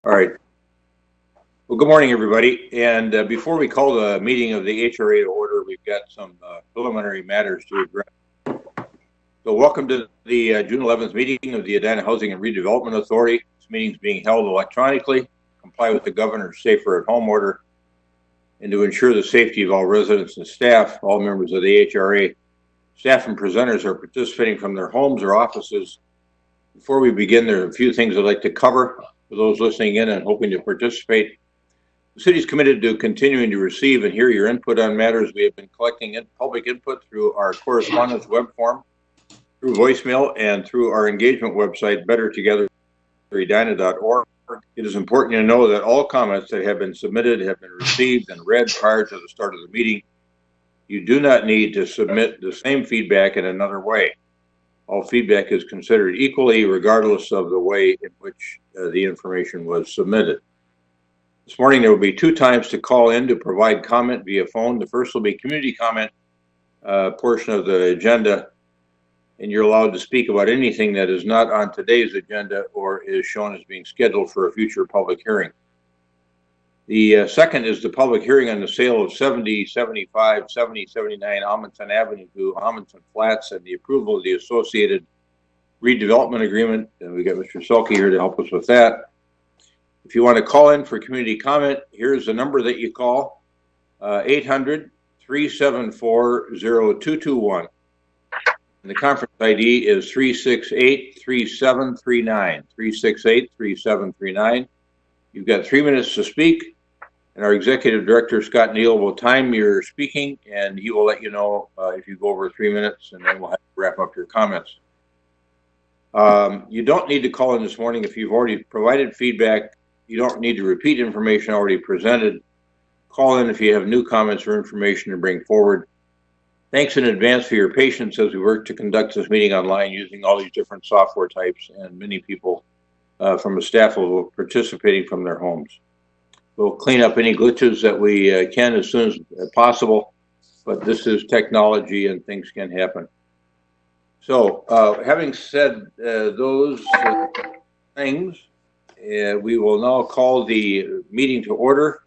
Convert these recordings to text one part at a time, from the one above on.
All right. Well, good morning, everybody. And before we call the meeting of the HRA to order, we've got some preliminary matters to address. So welcome to the June 11th meeting of the Edina Housing and Redevelopment Authority. This meeting is being held electronically, comply with the governor's safer at home order, and to ensure the safety of all residents and staff. All members of the HRA staff and presenters are participating from their homes or offices. Before we begin, there are a few things I'd like to cover for those listening in and hoping to participate. The city is committed to continuing to receive and hear your input on matters. We have been collecting public input through our correspondence web form, through voicemail, and through our engagement website, bettertogether.edina.org. It is important to know that all comments that have been submitted have been received and read prior to the start of the meeting. You do not need to submit the same feedback in another way. All feedback is considered equally, regardless of the way in which the information was submitted. This morning, there will be 2 times to call in to provide comment via phone. The first will be community comment portion of the agenda, and you're allowed to speak about anything that is not on today's agenda or is shown as being scheduled for a future public hearing. The second is the public hearing on the sale of 7075 7079 Amundson Avenue to Amundson Flats and the approval of the associated redevelopment agreement. And we got Mr. Selke here to help us with that. If you want to call in for community comment, here's the number that you call, 800-374-0221. And the conference ID is 368-3739, 368-3739. You've got 3 minutes to speak, and our executive director, Scott Neal, will time your speaking, and he will let you know if you go over 3 minutes, and then we'll have to wrap up your comments. You don't need to call in this morning if you've already provided feedback. You don't need to repeat information already presented. Call in if you have new comments or information to bring forward. Thanks in advance for your patience as we work to conduct this meeting online using all these different software types and many people from a staff level participating from their homes. We'll clean up any glitches that we can as soon as possible, but this is technology and things can happen. So having said those things, we will now call the meeting to order,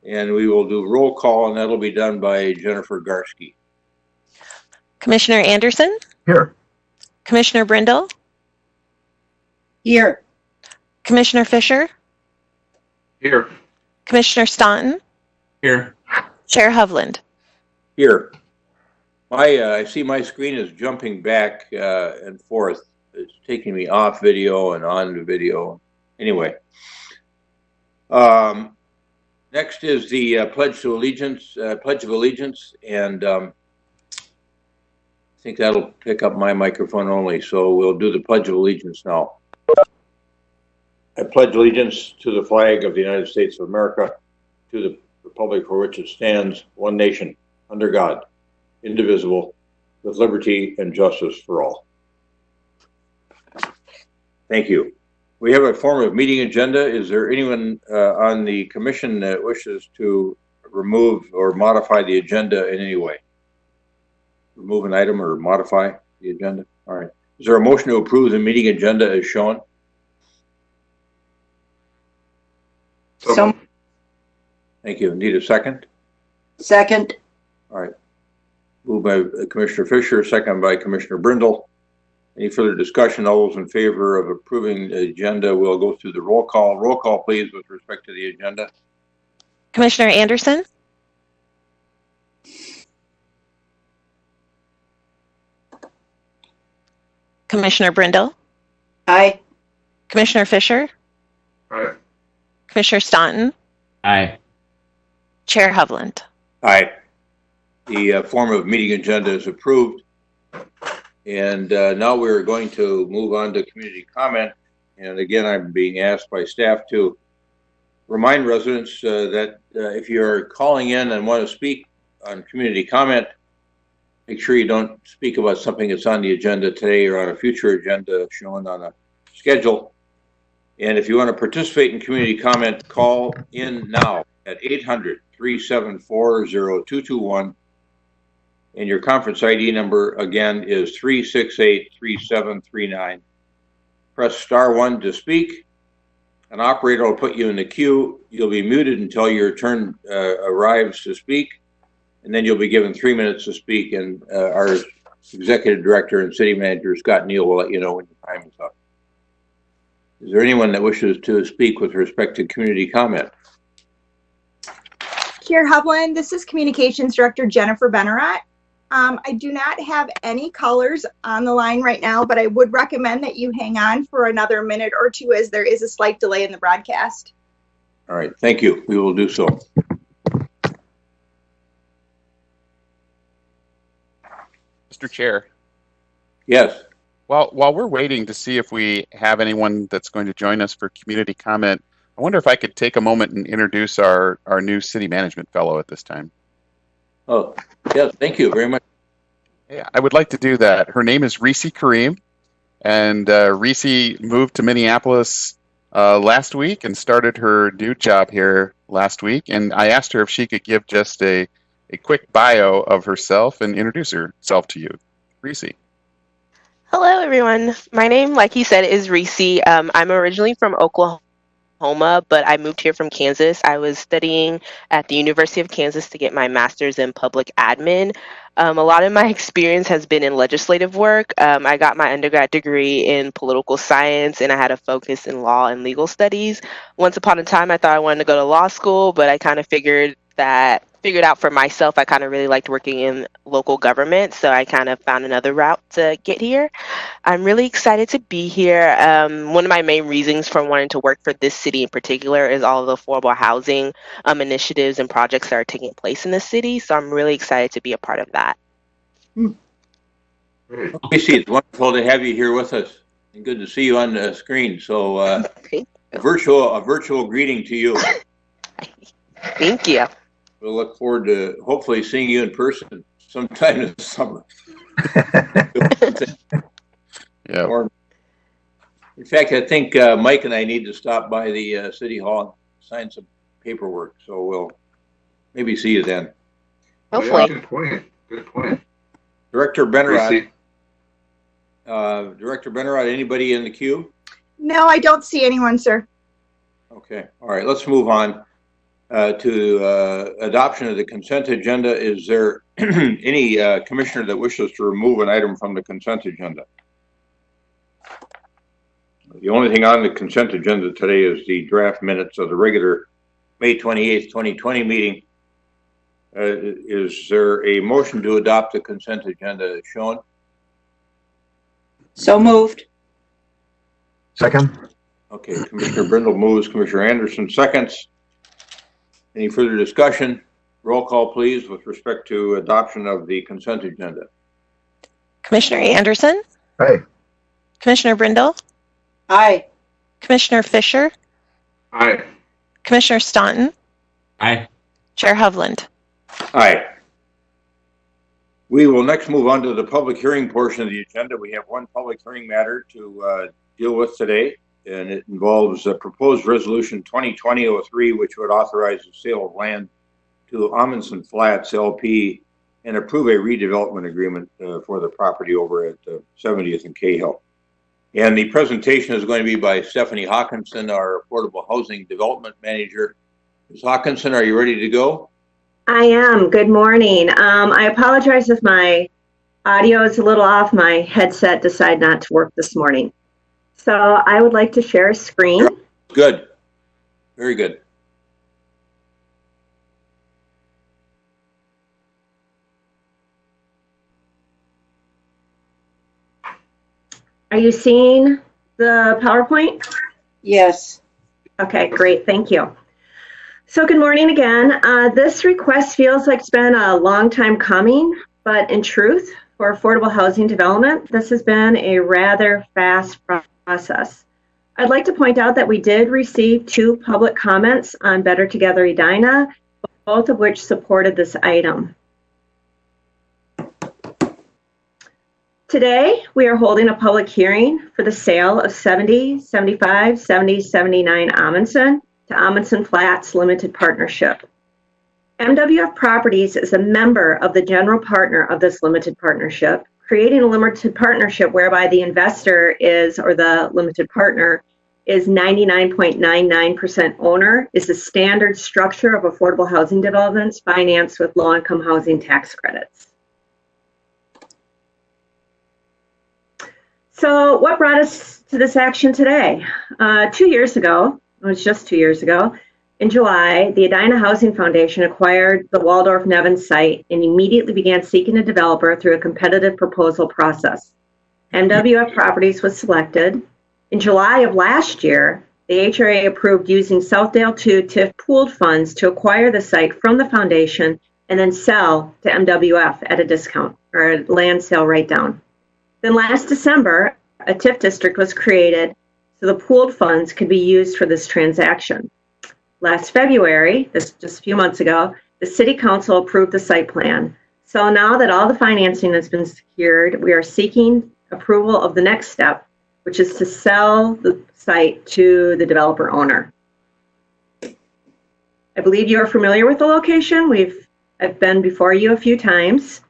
and we will do roll call, and that'll be done by Jennifer Garski. Commissioner Anderson? Here. Commissioner Brindle? Here. Commissioner Fisher? Here. Commissioner Staunton? Here. Chair Hovland? Here. I see my screen is jumping back and forth. It's taking me off video and on to video. Anyway, next is the Pledge of Allegiance, and I think that'll pick up my microphone only, so we'll do the Pledge of Allegiance now. I pledge allegiance to the flag of the United States of America, to the republic for which it stands, one nation, under God, indivisible, with liberty and justice for all. Thank you. We have a form of meeting agenda. Is there anyone on the commission that wishes to remove or modify the agenda in any way? Remove an item or modify the agenda? All right. Is there a motion to approve the meeting agenda as shown? So. Thank you. Need a second? Second. All right. Moved by Commissioner Fisher, second by Commissioner Brindle. Any further discussion? All those in favor of approving the agenda, we'll go through the roll call. Roll call, please, with respect to the agenda. Commissioner Anderson? Commissioner Brindle? Aye. Commissioner Fisher? Aye. Commissioner Staunton? Aye. Chair Hovland? Aye. The form of meeting agenda is approved. And now we're going to move on to community comment. And again, I'm being asked by staff to remind residents that if you're calling in and want to speak on community comment, make sure you don't speak about something that's on the agenda today or on a future agenda shown on a schedule. And if you want to participate in community comment, call in now at 800-374-0221. And your conference ID number, again, is 368-3739. Press *1 to speak, An operator will put you in the queue. You'll be muted until your turn arrives to speak, and then you'll be given 3 minutes to speak, and our Executive Director and City Manager, Scott Neal, will let you know when your time is up. Is there anyone that wishes to speak with respect to community comment? Chair Hovland, this is Communications Director Jennifer Benarat. I do not have any callers on the line right now, but I would recommend that you hang on for another minute or two as there is a slight delay in the broadcast. All right, thank you. We will do so. Mr. Chair. Yes. While we're waiting to see if we have anyone that's going to join us for community comment, I wonder if I could take a moment and introduce our new city management fellow at this time. Oh, yes, thank you very much. Yeah, I would like to do that. Her name is Reese Kareem, and Reese moved to Minneapolis last week and started her new job here last week. And I asked her if she could give just a quick bio of herself and introduce herself to you. Reese. Hello, everyone. My name, like he said, is Reese. I'm originally from Oklahoma, but I moved here from Kansas. I was studying at the University of Kansas to get my master's in public admin. A lot of my experience has been in legislative work. I got my undergrad degree in political science, and I had a focus in law and legal studies. Once upon a time, I thought I wanted to go to law school, but I kind of figured out for myself, I kind of really liked working in local government, so I kind of found another route to get here. I'm really excited to be here. One of my main reasons for wanting to work for this city in particular is all of the affordable housing initiatives and projects that are taking place in the city, so I'm really excited to be a part of that. Reese, it's wonderful to have you here with us, and good to see you on the screen. So a virtual greeting to you. Thank you. We'll look forward to hopefully seeing you in person sometime this summer. Yeah. In fact, I think Mike and I need to stop by the City Hall and sign some paperwork. So we'll maybe see you then. Hopefully. Yeah, good point. Director Benarat. Director Benarat, anybody in the queue? No, I don't see anyone, sir. Okay. All right. Let's move on to adoption of the consent agenda. Is there any commissioner that wishes to remove an item from the consent agenda? The only thing on the consent agenda today is the draft minutes of the regular May 28th, 2020 meeting. Is there a motion to adopt the consent agenda as shown? So moved. Second. Okay, Commissioner Brindle moves, Commissioner Anderson seconds. Any further discussion? Roll call, please, with respect to adoption of the consent agenda. Commissioner Anderson? Aye. Commissioner Brindle? Aye. Commissioner Fisher? Aye. Commissioner Staunton? Aye. Chair Hovland? Aye. We will next move on to the public hearing portion of the agenda. We have one public hearing matter to deal with today, and it involves a proposed resolution 2020-03, which would authorize the sale of land to Amundson Flats LP and approve a redevelopment agreement for the property over at 70th and Cahill. And the presentation is going to be by Stephanie Hawkinson, our Affordable Housing Development Manager. Ms. Hawkinson, are you ready to go? I am. Good morning. I apologize if my audio is a little off. My headset decided not to work this morning. So I would like to share a screen. Good. Very good. Are you seeing the PowerPoint? Yes. Okay, great. Thank you. So good morning again. This request feels like it's been a long time coming, but in truth, for affordable housing development, this has been a rather fast process. I'd like to point out that we did receive 2 public comments on Better Together Edina, both of which supported this item. Today, we are holding a public hearing for the sale of 70, 75, 70, 79 Amundson to Amundson Flats Limited Partnership. MWF Properties is a member of the general partner of this limited partnership, creating a limited partnership whereby the investor is, or the limited partner, is 99.99% owner, is the standard structure of affordable housing developments financed with low-income housing tax credits. So what brought us to this action today? 2 years ago, it was just 2 years ago, in July, the Edina Housing Foundation acquired the Waldorf-Nevin site and immediately began seeking a developer through a competitive proposal process. MWF Properties was selected. In July of last year, the HRA approved using Southdale 2 TIF pooled funds to acquire the site from the foundation and then sell to MWF at a discount, or a land sale write-down. Then last December, a TIF district was created so the pooled funds could be used for this transaction. Last February, just a few months ago, the City Council approved the site plan. So now that all the financing has been secured, we are seeking approval of the next step, which is to sell the site to the developer owner. I believe you are familiar with the location. I've been before you a few times.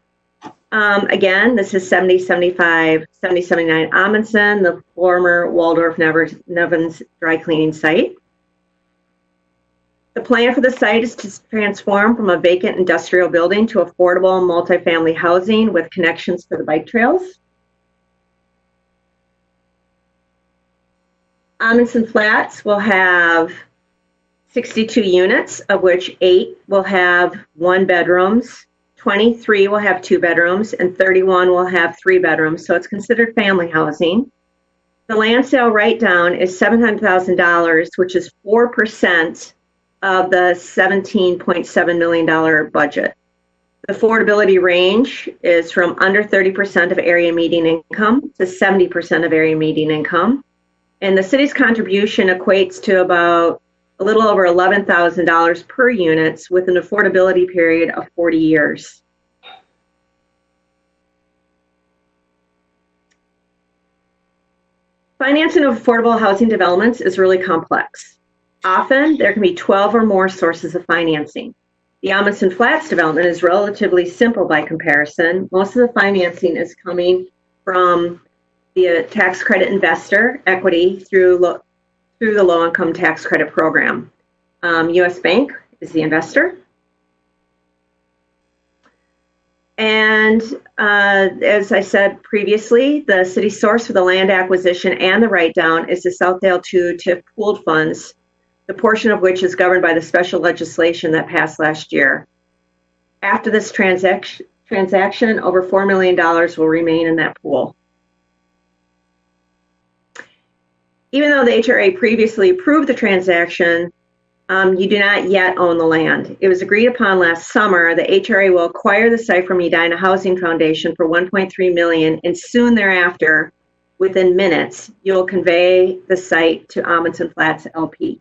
Again, this is 7079 Amundson, the former Waldorf-Nevin's dry cleaning site. The plan for the site is to transform from a vacant industrial building to affordable multifamily housing with connections to the bike trails. Amundson Flats will have 62 units, of which 8 will have 1 bedrooms, 23 will have 2 bedrooms, and 31 will have 3 bedrooms, so it's considered family housing. The land sale write-down is $700,000, which is 4% of the $17.7 million budget. The affordability range is from under 30% of area median income to 70% of area median income. And the city's contribution equates to about a little over $11,000 per unit with an affordability period of 40 years. Financing of affordable housing developments is really complex. Often, there can be 12 or more sources of financing. The Amundson Flats development is relatively simple by comparison. Most of the financing is coming from the tax credit investor equity through the low-income tax credit program. U.S. Bank is the investor. And as I said previously, the city source for the land acquisition and the write-down is the Southdale 2 TIF pooled funds, the portion of which is governed by the special legislation that passed last year. After this transaction, over $4 million will remain in that pool. Even though the HRA previously approved the transaction, you do not yet own the land. It was agreed upon last summer that HRA will acquire the site from Edina Housing Foundation for $1.3 million, and soon thereafter, within minutes, you'll convey the site to Amundson Flats LP.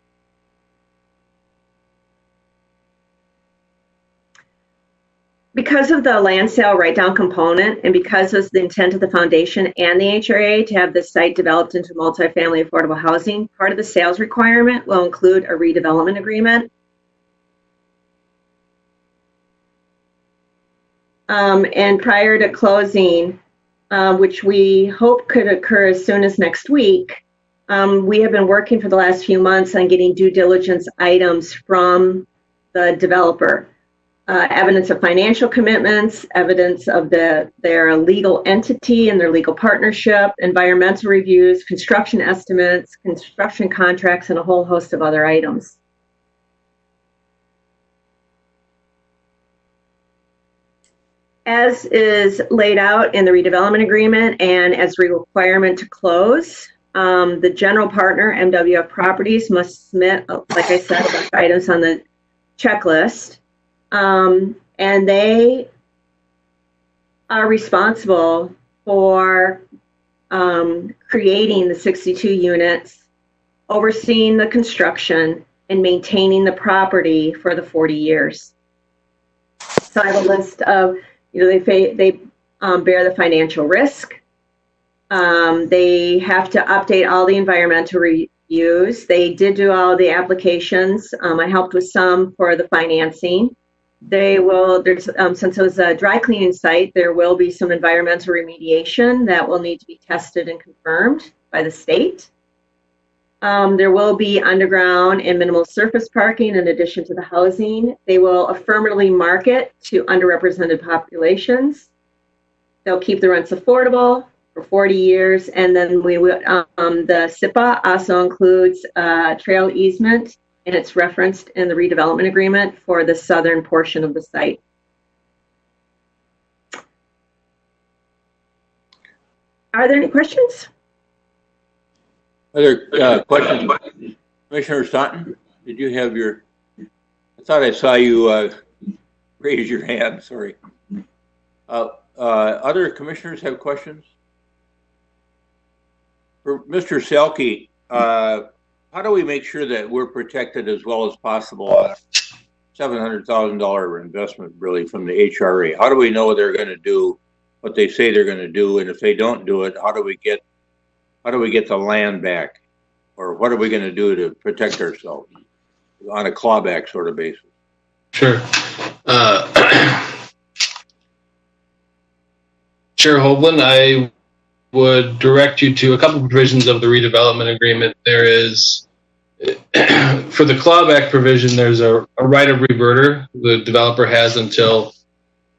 Because of the land sale write-down component, and because of the intent of the foundation and the HRA to have this site developed into multifamily affordable housing, part of the sales requirement will include a redevelopment agreement. And prior to closing, which we hope could occur as soon as next week, we have been working for the last few months on getting due diligence items from the developer. Evidence of financial commitments, evidence of their legal entity and their legal partnership, environmental reviews, construction estimates, construction contracts, and a whole host of other items. As is laid out in the redevelopment agreement and as a requirement to close, the general partner, MWF Properties, must submit, like I said, a bunch of items on the checklist. And they are responsible for creating the 62 units, overseeing the construction, and maintaining the property for the 40 years. So I have a list of, they bear the financial risk. They have to update all the environmental reviews. They did do all the applications. I helped with some for the financing. They will, since it was a dry cleaning site, there will be some environmental remediation that will need to be tested and confirmed by the state. There will be underground and minimal surface parking in addition to the housing. They will affirmatively market to underrepresented populations. They'll keep the rents affordable for 40 years. And then the SIPA also includes trail easement, and it's referenced in the redevelopment agreement for the southern portion of the site. Are there any questions? Other questions? Commissioner Staunton, did you have your, I thought I saw you raise your hand, sorry. Other commissioners have questions? For Mr. Selke, how do we make sure that we're protected as well as possible on a $700,000 investment really from the HRA? How do we know they're going to do what they say they're going to do? And if they don't do it, how do we get the land back? Or what are we going to do to protect ourselves on a clawback sort of basis? Sure. Chair Hovland, I would direct you to a couple of provisions of the redevelopment agreement. There is, for the clawback provision, there's a right of reverter. The developer has until,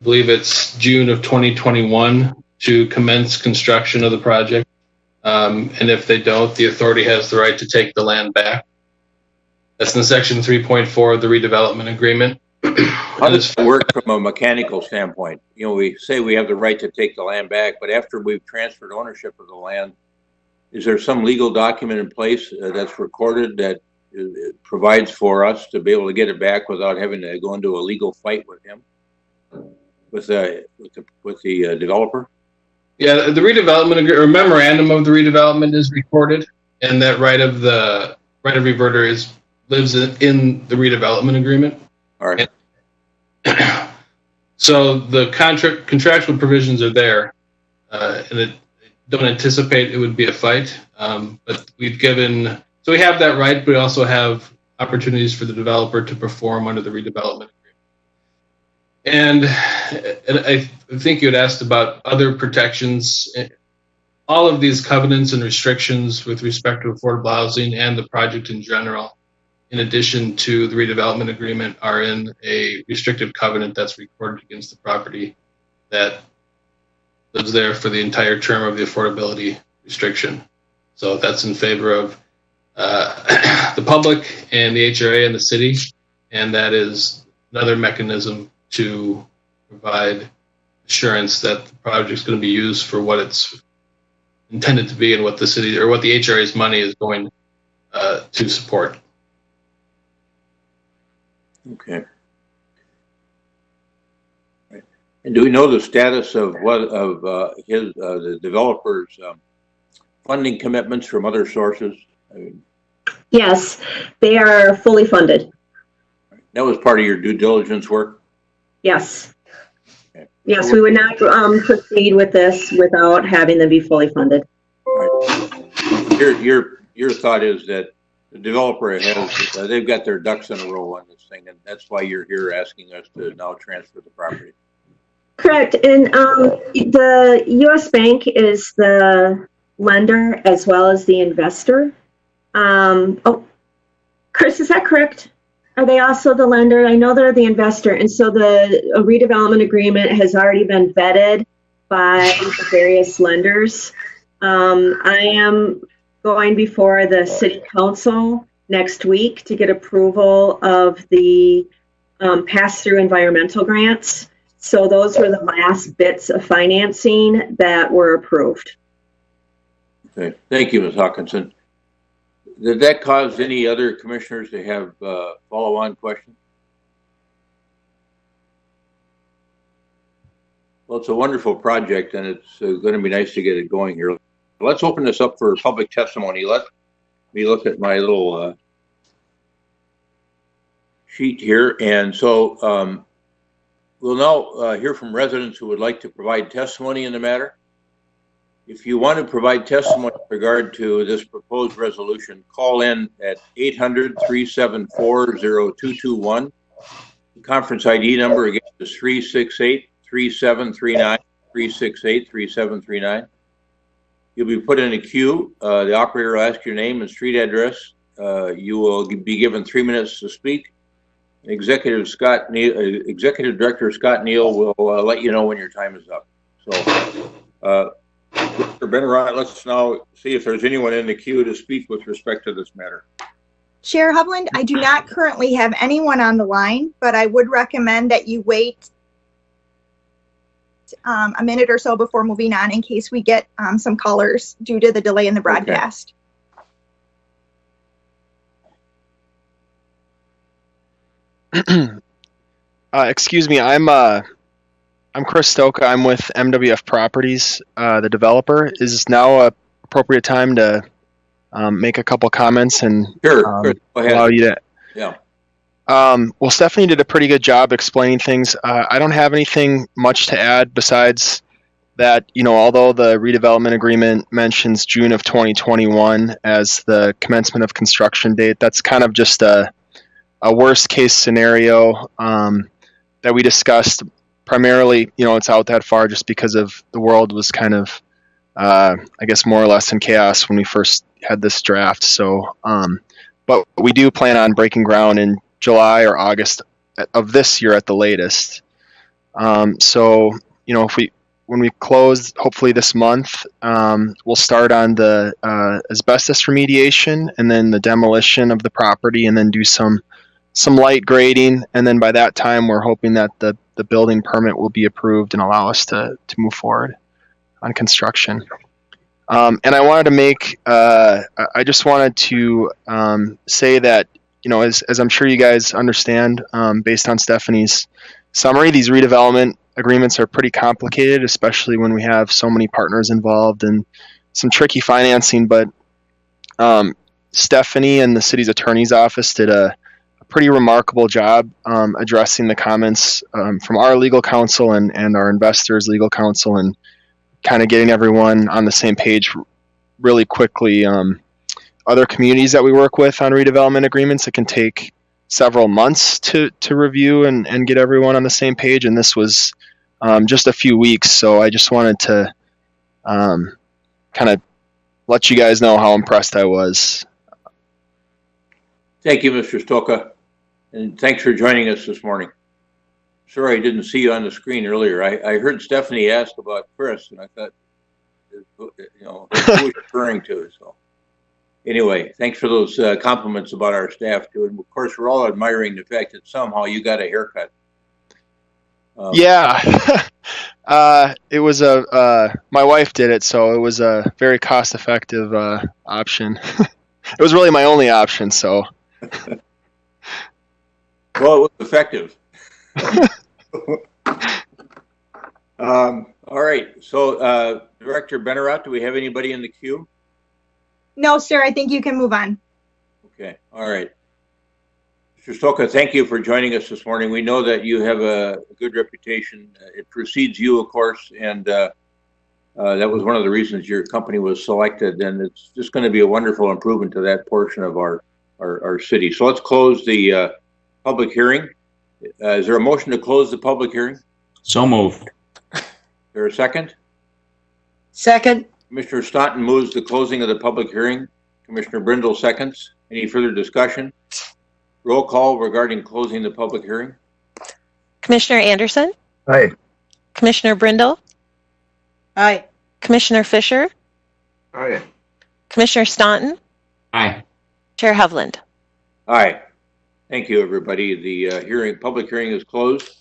I believe it's June of 2021 to commence construction of the project. And if they don't, the authority has the right to take the land back. That's in section 3.4 of the redevelopment agreement. How does it work from a mechanical standpoint? You know, we say we have the right to take the land back, but after we've transferred ownership of the land, is there some legal document in place that's recorded that provides for us to be able to get it back without having to go into a legal fight with him, with the developer? Yeah, the redevelopment or memorandum of the redevelopment is recorded, and that right of reverter lives in the redevelopment agreement. All right. So the contractual provisions are there, and don't anticipate it would be a fight. But we have that right, but we also have opportunities for the developer to perform under the redevelopment agreement. And I think you had asked about other protections. All of these covenants and restrictions with respect to affordable housing and the project in general, in addition to the redevelopment agreement, are in a restrictive covenant that's recorded against the property that lives there for the entire term of the affordability restriction. So that's in favor of the public and the HRA and the city, and that is another mechanism to provide assurance that the project is going to be used for what it's intended to be and what the city or what the HRA's money is going to support. Okay. Right. And do we know the status of the developer's funding commitments from other sources? I mean, Yes, they are fully funded. that was part of your due diligence work? Yes. Okay. Yes, we would not proceed with this without having them be fully funded. Right. Your thought is that the developer has they've got their ducks in a row on this thing, and that's why you're here asking us to now transfer the property. Correct. And the U.S. Bank is the lender as well as the investor. Chris, is that correct? Are they also the lender? I know they're the investor. And so the redevelopment agreement has already been vetted by the various lenders. I am going before the city council next week to get approval of the pass-through environmental grants. So those were the last bits of financing that were approved. Okay. Thank you, Ms. Hawkinson. Did that cause any other commissioners to have follow-on questions? Well, it's a wonderful project, and it's going to be nice to get it going here. Let's open this up for public testimony. Let me look at my little sheet here. And so we'll now hear from residents who would like to provide testimony in the matter. If you want to provide testimony in regard to this proposed resolution, call in at 800-374-0221. The conference ID number again is 368-3739, 368-3739. You'll be put in a queue. The operator will ask your name and street address. You will be given 3 minutes to speak. Executive Director Scott Neal will let you know when your time is up. So, Mr. Benarott, let's now see if there's anyone in the queue to speak with respect to this matter. Chair Hovland, I do not currently have anyone on the line, but I would recommend that you wait a minute or so before moving on in case we get some callers due to the delay in the broadcast. Excuse me, I'm Chris Stoka. I'm with MWF Properties, the developer. Is now a appropriate time to make a couple comments and Sure, go ahead. allow you to? Yeah. Well, Stephanie did a pretty good job explaining things. I don't have anything much to add besides that, although the redevelopment agreement mentions June of 2021 as the commencement of construction date, that's kind of just a worst case scenario that we discussed. Primarily, it's out that far just because of the world was kind of, I guess, more or less in chaos when we first had this draft. So, but we do plan on breaking ground in July or August of this year at the latest. So, when we close, hopefully this month, we'll start on the asbestos remediation and then the demolition of the property, and then do some light grading. And then by that time, we're hoping that the building permit will be approved and allow us to move forward on construction. And I wanted to make, I just wanted to say that, as I'm sure you guys understand, based on Stephanie's summary, these redevelopment agreements are pretty complicated, especially when we have so many partners involved and some tricky financing. But Stephanie and the city's attorney's office did a pretty remarkable job addressing the comments from our legal counsel and our investors' legal counsel, and kind of getting everyone on the same page really quickly. Other communities that we work with on redevelopment agreements, it can take several months to review and get everyone on the same page, and this was just a few weeks. So I just wanted to kind of let you guys know how impressed I was. Thank you, Mr. Stoka, and thanks for joining us this morning. Sorry I didn't see you on the screen earlier. I heard Stephanie ask about Chris, and I thought, who was referring to? So anyway, thanks for those compliments about our staff too. And of course, we're all admiring the fact that somehow you got a haircut. Yeah, it was my wife did it, so it was a very cost-effective option. It was really my only option, so. Well, it was effective. All right. So, Director Benarott, do we have anybody in the queue? No, sir. I think you can move on. Okay. All right. Mr. Stoka, thank you for joining us this morning. We know that you have a good reputation. It precedes you, of course, and that was one of the reasons your company was selected, and it's just going to be a wonderful improvement to that portion of our city. So let's close the public hearing. Is there a motion to close the public hearing? So moved. Is there a second? Second. Commissioner Staunton moves the closing of the public hearing. Commissioner Brindle seconds. Any further discussion? Roll call regarding closing the public hearing. Commissioner Anderson? Aye. Commissioner Brindle? Aye. Commissioner Fisher? Aye. Commissioner Staunton? Aye. Chair Hovland? Aye. Thank you, everybody. The public hearing is closed.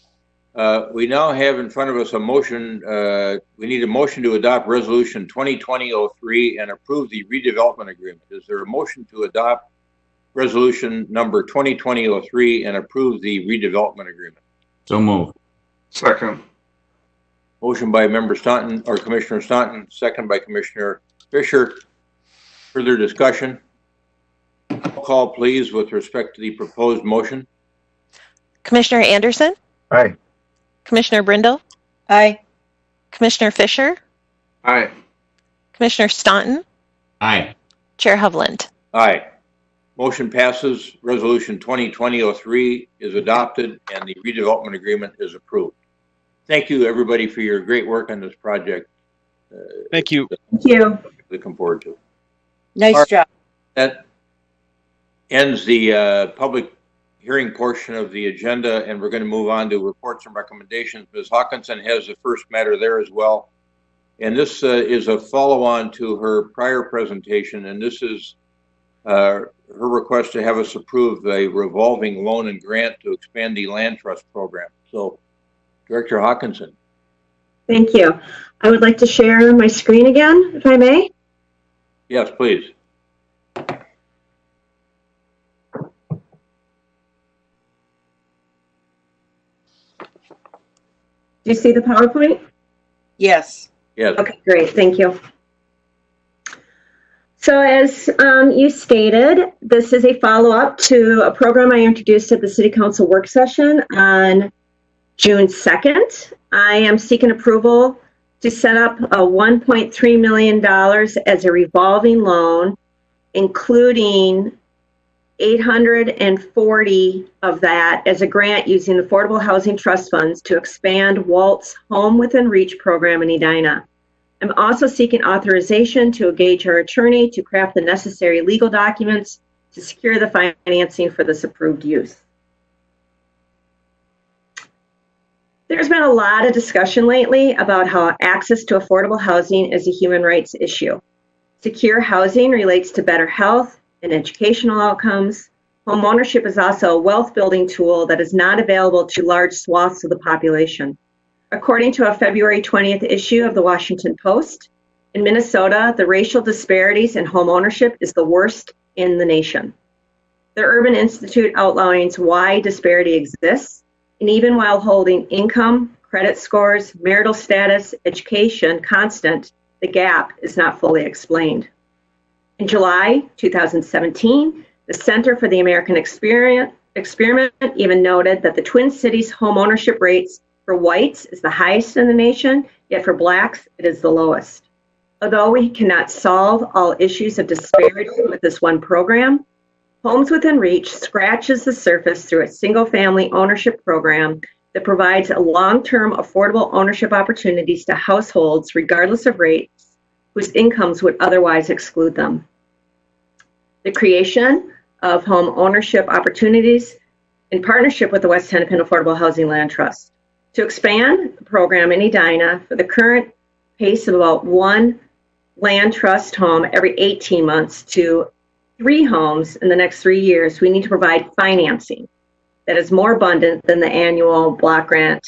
We now have in front of us a motion. We need a motion to adopt Resolution 2020-03 and approve the redevelopment agreement. Is there a motion to adopt Resolution number 2020-03 and approve the redevelopment agreement? So moved. Second. Motion by Member Staunton, or Commissioner Staunton, second by Commissioner Fisher. Further discussion? Roll call, please, with respect to the proposed motion. Commissioner Anderson? Aye. Commissioner Brindle? Aye. Commissioner Fisher? Aye. Commissioner Staunton? Aye. Chair Hovland? Aye. Motion passes. Resolution 2020-03 is adopted and the redevelopment agreement is approved. Thank you, everybody, for your great work on this project. Thank you. Thank you. to come forward to. Nice All right. job. That ends the public hearing portion of the agenda, and we're going to move on to reports and recommendations. Ms. Hawkinson has the first matter there as well. And this is a follow-on to her prior presentation, and this is her request to have us approve a revolving loan and grant to expand the land trust program. So, Director Hawkinson. Thank you. I would like to share my screen again, if I may. Yes, please. Do you see the PowerPoint? Yes. Yes. Okay, great. Thank you. So as you stated, this is a follow-up to a program I introduced at the City Council work session on June 2nd. I am seeking approval to set up a $1.3 million as a revolving loan, including 840 of that as a grant using the Affordable Housing Trust Funds to expand WALT's Home Within Reach program in Edina. I'm also seeking authorization to engage our attorney to craft the necessary legal documents to secure the financing for this approved use. There's been a lot of discussion lately about how access to affordable housing is a human rights issue. Secure housing relates to better health and educational outcomes. Home ownership is also a wealth building tool that is not available to large swaths of the population. According to a February 20th issue of the Washington Post, in Minnesota, the racial disparities in home ownership is the worst in the nation. The Urban Institute outlines why disparity exists, and even while holding income, credit scores, marital status, education constant, the gap is not fully explained. In July 2017, the Center for the American Experiment even noted that the Twin Cities home ownership rates for whites is the highest in the nation, yet for blacks, it is the lowest. Although we cannot solve all issues of disparity with this one program, Homes Within Reach scratches the surface through a single-family ownership program that provides a long-term affordable ownership opportunities to households regardless of race, whose incomes would otherwise exclude them. The creation of home ownership opportunities in partnership with the West Hennepin Affordable Housing Land Trust to expand the program in Edina for the current pace of about one land trust home every 18 months to 3 homes in the next 3 years. We need to provide financing that is more abundant than the annual block grant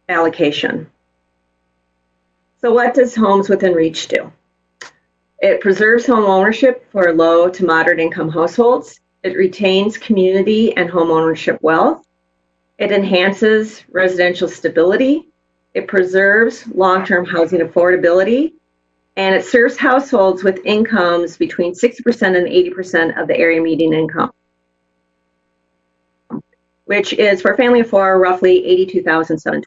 allocation. So what does Homes Within Reach do? It preserves home ownership for low to moderate income households. It retains community and home ownership wealth. It enhances residential stability. It preserves long-term housing affordability. And it serves households with incomes between 60% and 80% of the area median income, which is for a family of 4, roughly $82,720.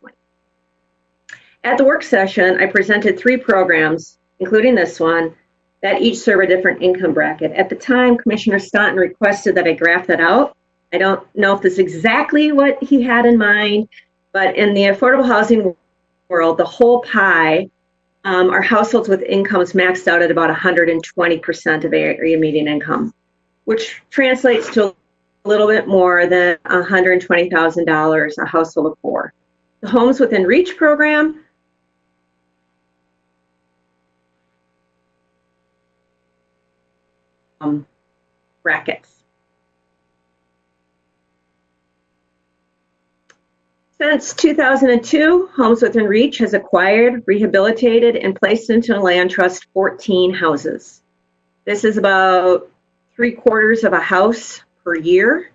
At the work session, I presented 3 programs, including this one, that each serve a different income bracket. At the time, Commissioner Staunton requested that I graph that out. I don't know if this is exactly what he had in mind, but in the affordable housing world, the whole pie are households with incomes maxed out at about 120% of area median income, which translates to a little bit more than $120,000 a household of 4. The Homes Within Reach program brackets. Since 2002, Homes Within Reach has acquired, rehabilitated, and placed into a land trust 14 houses. This is about 3/4 of a house per year.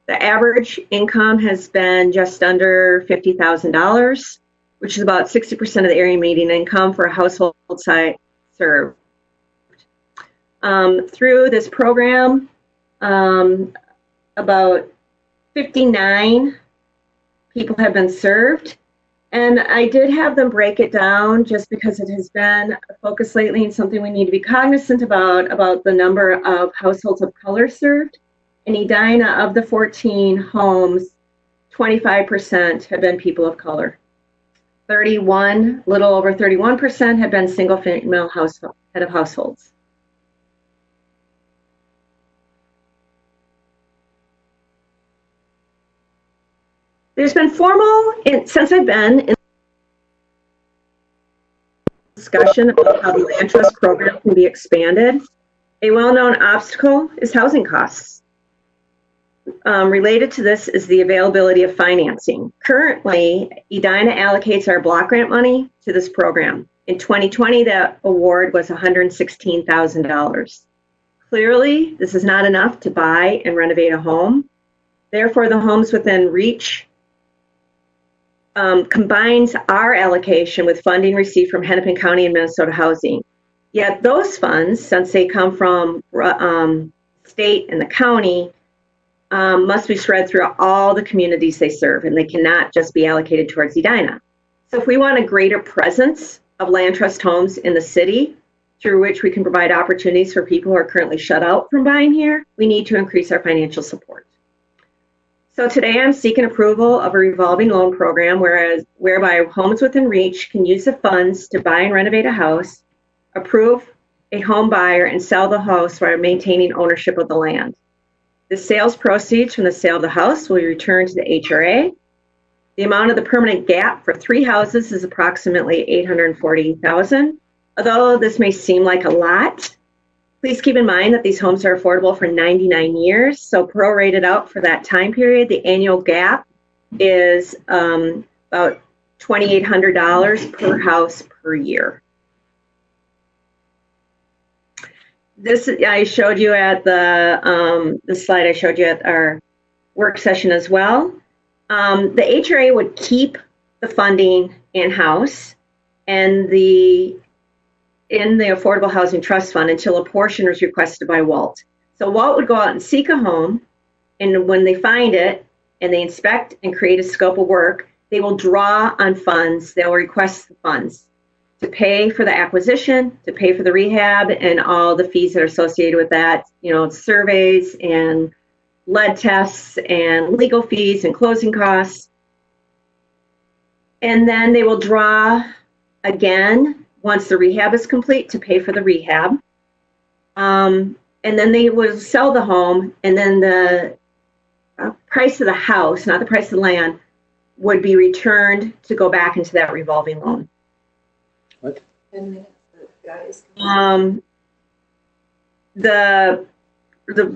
The average income has been just under $50,000, which is about 60% of the area median income for a household size served. Through this program, about 59 people have been served, and I did have them break it down just because it has been a focus lately and something we need to be cognizant about the number of households of color served. In Edina, of the 14 homes, 25% have been people of color. little over 31% have been single female head of households. There's been since I've been in discussion about how the land trust program can be expanded. A well-known obstacle is housing costs. Related to this is the availability of financing. Currently, Edina allocates our block grant money to this program. In 2020, that award was $116,000. Clearly, this is not enough to buy and renovate a home. Therefore, the Homes Within Reach combines our allocation with funding received from Hennepin County and Minnesota Housing. Yet those funds, since they come from state and the county, must be spread through all the communities they serve, and they cannot just be allocated towards Edina. So if we want a greater presence of land trust homes in the city, through which we can provide opportunities for people who are currently shut out from buying here, we need to increase our financial support. So today I'm seeking approval of a revolving loan program whereby Homes Within Reach can use the funds to buy and renovate a house, approve a home buyer, and sell the house while maintaining ownership of the land. The sales proceeds from the sale of the house will be returned to the HRA. The amount of the permanent gap for 3 houses is approximately $840,000. Although this may seem like a lot, please keep in mind that these homes are affordable for 99 years. So prorated out for that time period, the annual gap is about $2,800 per house per year. This I showed you at the slide I showed you at our work session as well. The HRA would keep the funding in-house and in the Affordable Housing Trust Fund until a portion was requested by WALT. So WALT would go out and seek a home, and when they find it and they inspect and create a scope of work, they will draw on funds. They'll request the funds to pay for the acquisition, to pay for the rehab, and all the fees that are associated with that, surveys and lead tests and legal fees and closing costs. And then they will draw again once the rehab is complete to pay for the rehab. And then they will sell the home, and then the price of the house, not the price of the land, would be returned to go back into that revolving loan. What?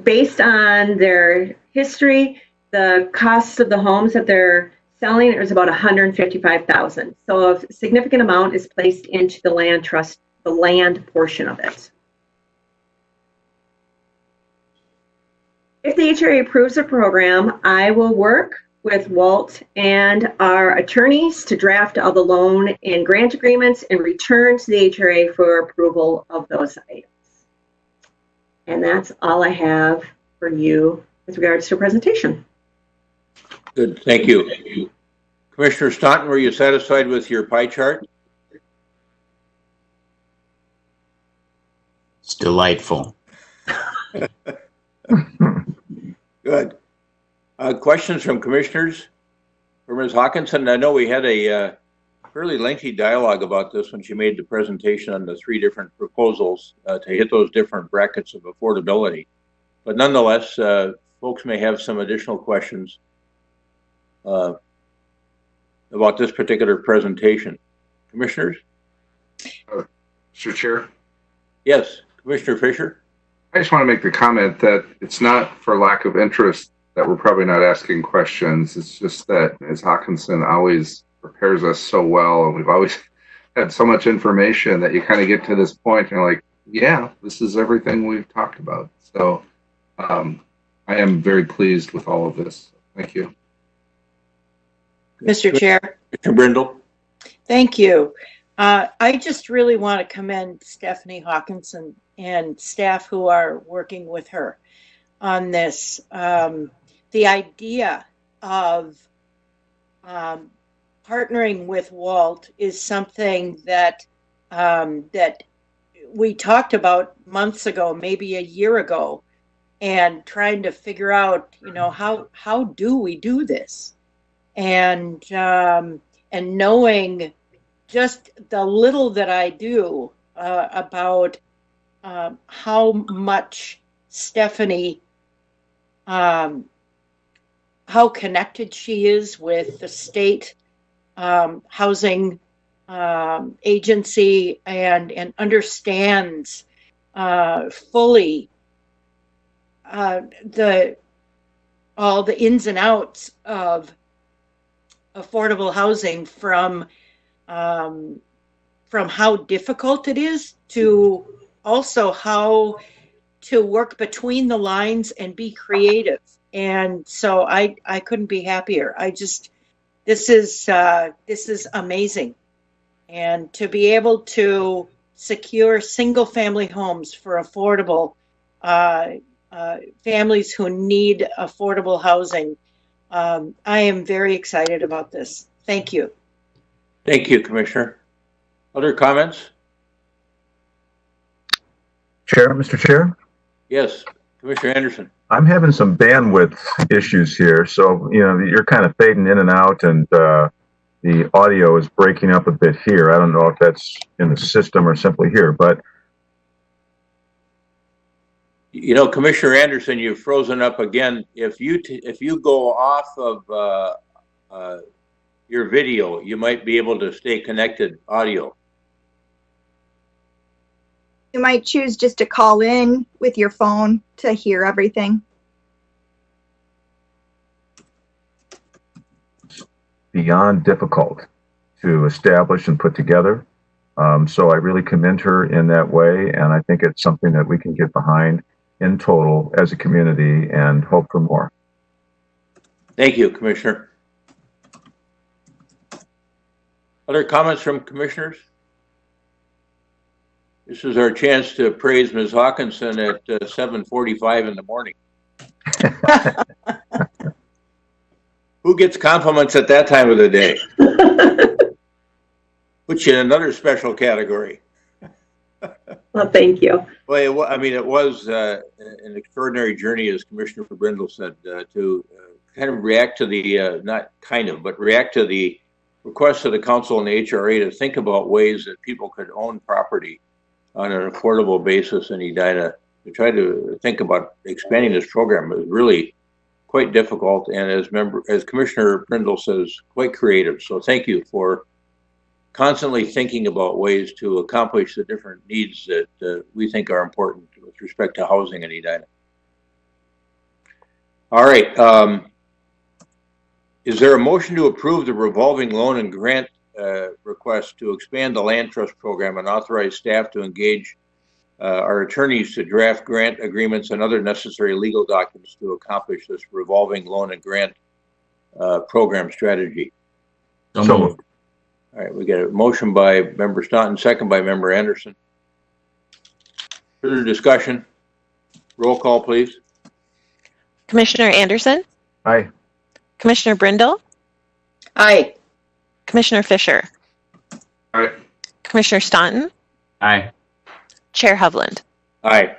Based on their history, the cost of the homes that they're selling is about $155,000. So a significant amount is placed into the land trust, the land portion of it. If the HRA approves the program, I will work with Walt and our attorneys to draft all the loan and grant agreements and return to the HRA for approval of those items. And that's all I have for you with regards to a presentation. Good, thank you. Commissioner Staunton, were you satisfied with your pie chart? It's delightful. Good. Questions from commissioners? For Ms. Hawkinson, I know we had a fairly lengthy dialogue about this when she made the presentation on the 3 different proposals to hit those different brackets of affordability. But nonetheless, folks may have some additional questions about this particular presentation. Commissioners? Mr. Chair? Yes, Commissioner Fisher? I just want to make the comment that it's not for lack of interest that we're probably not asking questions. It's just that Ms. Hawkinson always prepares us so well, and we've always had so much information that you kind of get to this point and you're like, yeah, this is everything we've talked about. So I am very pleased with all of this. Thank you. Mr. Chair. Commissioner Brindle? Thank you. I just really want to commend Stephanie Hawkinson and staff who are working with her on this. The idea of partnering with Walt is something that that we talked about months ago, maybe a year ago, and trying to figure out, how do we do this, and knowing just the little that I do about how much Stephanie, how connected she is with the state housing agency and understands fully all the ins and outs of affordable housing, from how difficult it is to also how to work between the lines and be creative. And so I couldn't be happier. This is amazing. And to be able to secure single family homes for affordable families who need affordable housing, I am very excited about this. Thank you. Thank you, Commissioner. Other comments? Mr. Chair? Yes, Commissioner Anderson. I'm having some bandwidth issues here. So, you're kind of fading in and out, and the audio is breaking up a bit here. I don't know if that's in the system or simply here, but. Commissioner Anderson, you've frozen up again. If you go off of your video, you might be able to stay connected audio. You might choose just to call in with your phone to hear everything. Beyond difficult to establish and put together. So I really commend her in that way, and I think it's something that we can get behind in total as a community and hope for more. Thank you, Commissioner. Other comments from commissioners? This is our chance to praise Ms. Hawkinson at 7:45 in the morning. Who gets compliments at that time of the day? Puts you in another special category. Well, thank you. Well, it was an extraordinary journey, as Commissioner Brindle said, to kind of react to react to the request of the council and the HRA to think about ways that people could own property on an affordable basis in Edina. To try to think about expanding this program was really quite difficult, and as Commissioner Brindle says, quite creative. So thank you for constantly thinking about ways to accomplish the different needs that we think are important with respect to housing in Edina. All right. Is there a motion to approve the revolving loan and grant request to expand the land trust program and authorize staff to engage our attorneys to draft grant agreements and other necessary legal documents to accomplish this revolving loan and grant program strategy? So moved. All right, we got a motion by Member Staunton, second by Member Anderson. Further discussion? Roll call, please. Commissioner Anderson? Aye. Commissioner Brindle? Aye. Commissioner Fisher? Aye. Commissioner Staunton? Aye. Chair Hovland? Aye.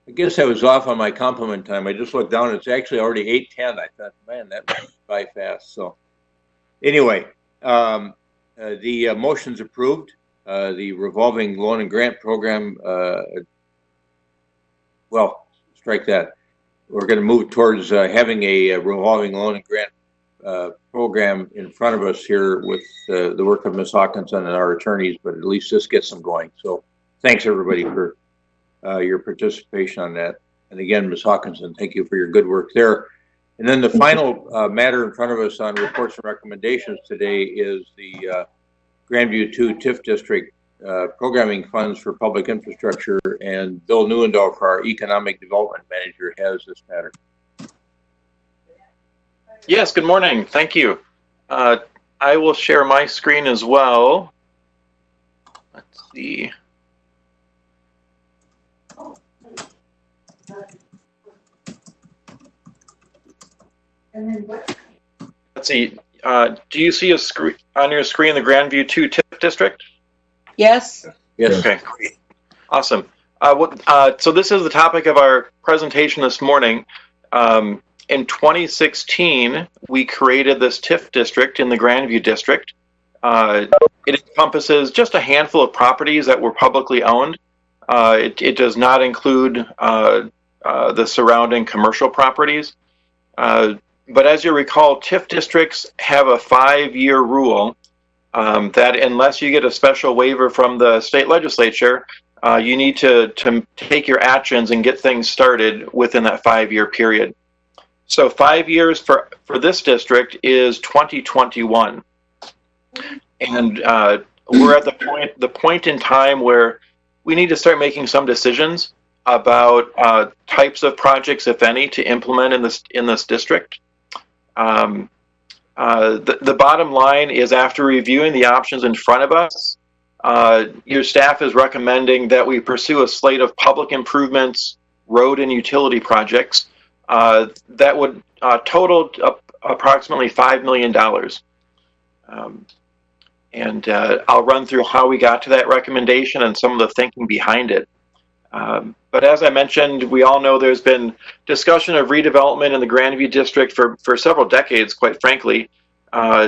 I guess I was off on my compliment time. I just looked down. It's actually already 8:10. I thought, man, that went by fast. So anyway, the motion's approved. The revolving loan and grant program, well, strike that. We're going to move towards having a revolving loan and grant program in front of us here with the work of Ms. Hawkinson and our attorneys, but at least this gets them going. So thanks, everybody, for your participation on that. And again, Ms. Hawkinson, thank you for your good work there. And then the final matter in front of us on reports and recommendations today is the Grandview 2 TIF District programming funds for public infrastructure, and Bill Neuendorf, our Economic Development Manager, has this matter. Yes, good morning. Thank you. I will share my screen as well. Let's see. Let's see. Do you see a screen on your screen the Grandview 2 TIF District? Yes. Yes. Okay, great. Awesome. So this is the topic of our presentation this morning. In 2016, we created this TIF district in the Grandview district. It encompasses just a handful of properties that were publicly owned. It does not include the surrounding commercial properties. But as you recall, TIF districts have a 5-year rule that unless you get a special waiver from the state legislature, you need to take your actions and get things started within that 5-year period. So 5 years for this district is 2021. And we're at the point in time where we need to start making some decisions about types of projects, if any, to implement in this district. The bottom line is, after reviewing the options in front of us, your staff is recommending that we pursue a slate of public improvements, road and utility projects that would total approximately $5 million. And I'll run through how we got to that recommendation and some of the thinking behind it. But as I mentioned, we all know there's been discussion of redevelopment in the Grandview district for several decades, quite frankly.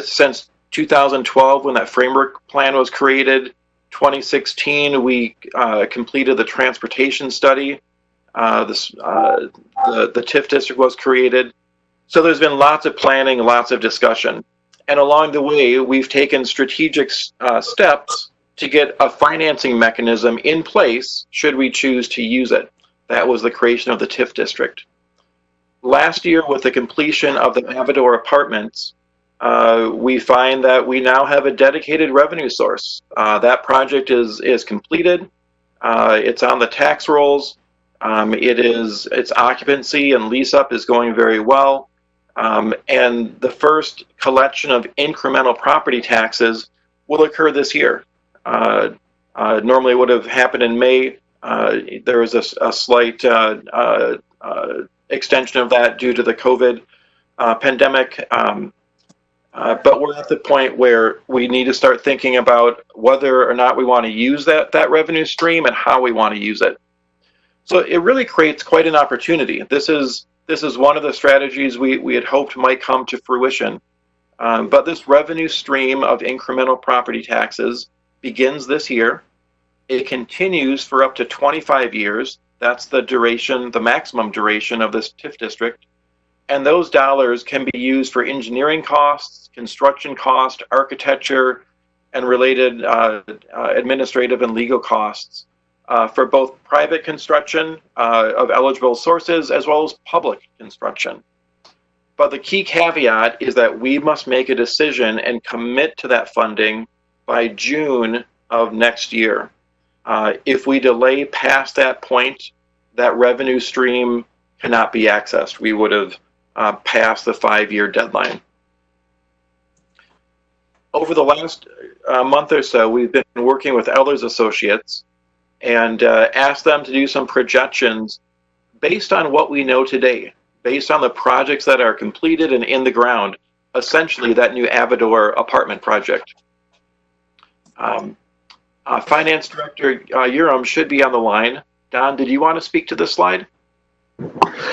Since 2012, when that framework plan was created, 2016, we completed the transportation study. The TIF district was created. So there's been lots of planning, lots of discussion. And along the way, we've taken strategic steps to get a financing mechanism in place should we choose to use it. That was the creation of the TIF district. Last year, with the completion of the Avador apartments, we find that we now have a dedicated revenue source. That project is completed. It's on the tax rolls. Its occupancy and lease up is going very well. And the first collection of incremental property taxes will occur this year. Normally it would have happened in May. There was a slight extension of that due to the COVID pandemic. But we're at the point where we need to start thinking about whether or not we want to use that revenue stream and how we want to use it. So it really creates quite an opportunity. This is one of the strategies we had hoped might come to fruition. But this revenue stream of incremental property taxes begins this year. It continues for up to 25 years. That's the duration, the maximum duration of this TIF district. And those dollars can be used for engineering costs, construction cost, architecture, and related administrative and legal costs for both private construction of eligible sources as well as public construction. But the key caveat is that we must make a decision and commit to that funding by June of next year. If we delay past that point, that revenue stream cannot be accessed. We would have passed the 5-year deadline. Over the last month or so, we've been working with Elders Associates and asked them to do some projections based on what we know today, based on the projects that are completed and in the ground, essentially that new Avador apartment project. Finance Director Urim should be on the line. Don, did you want to speak to this slide?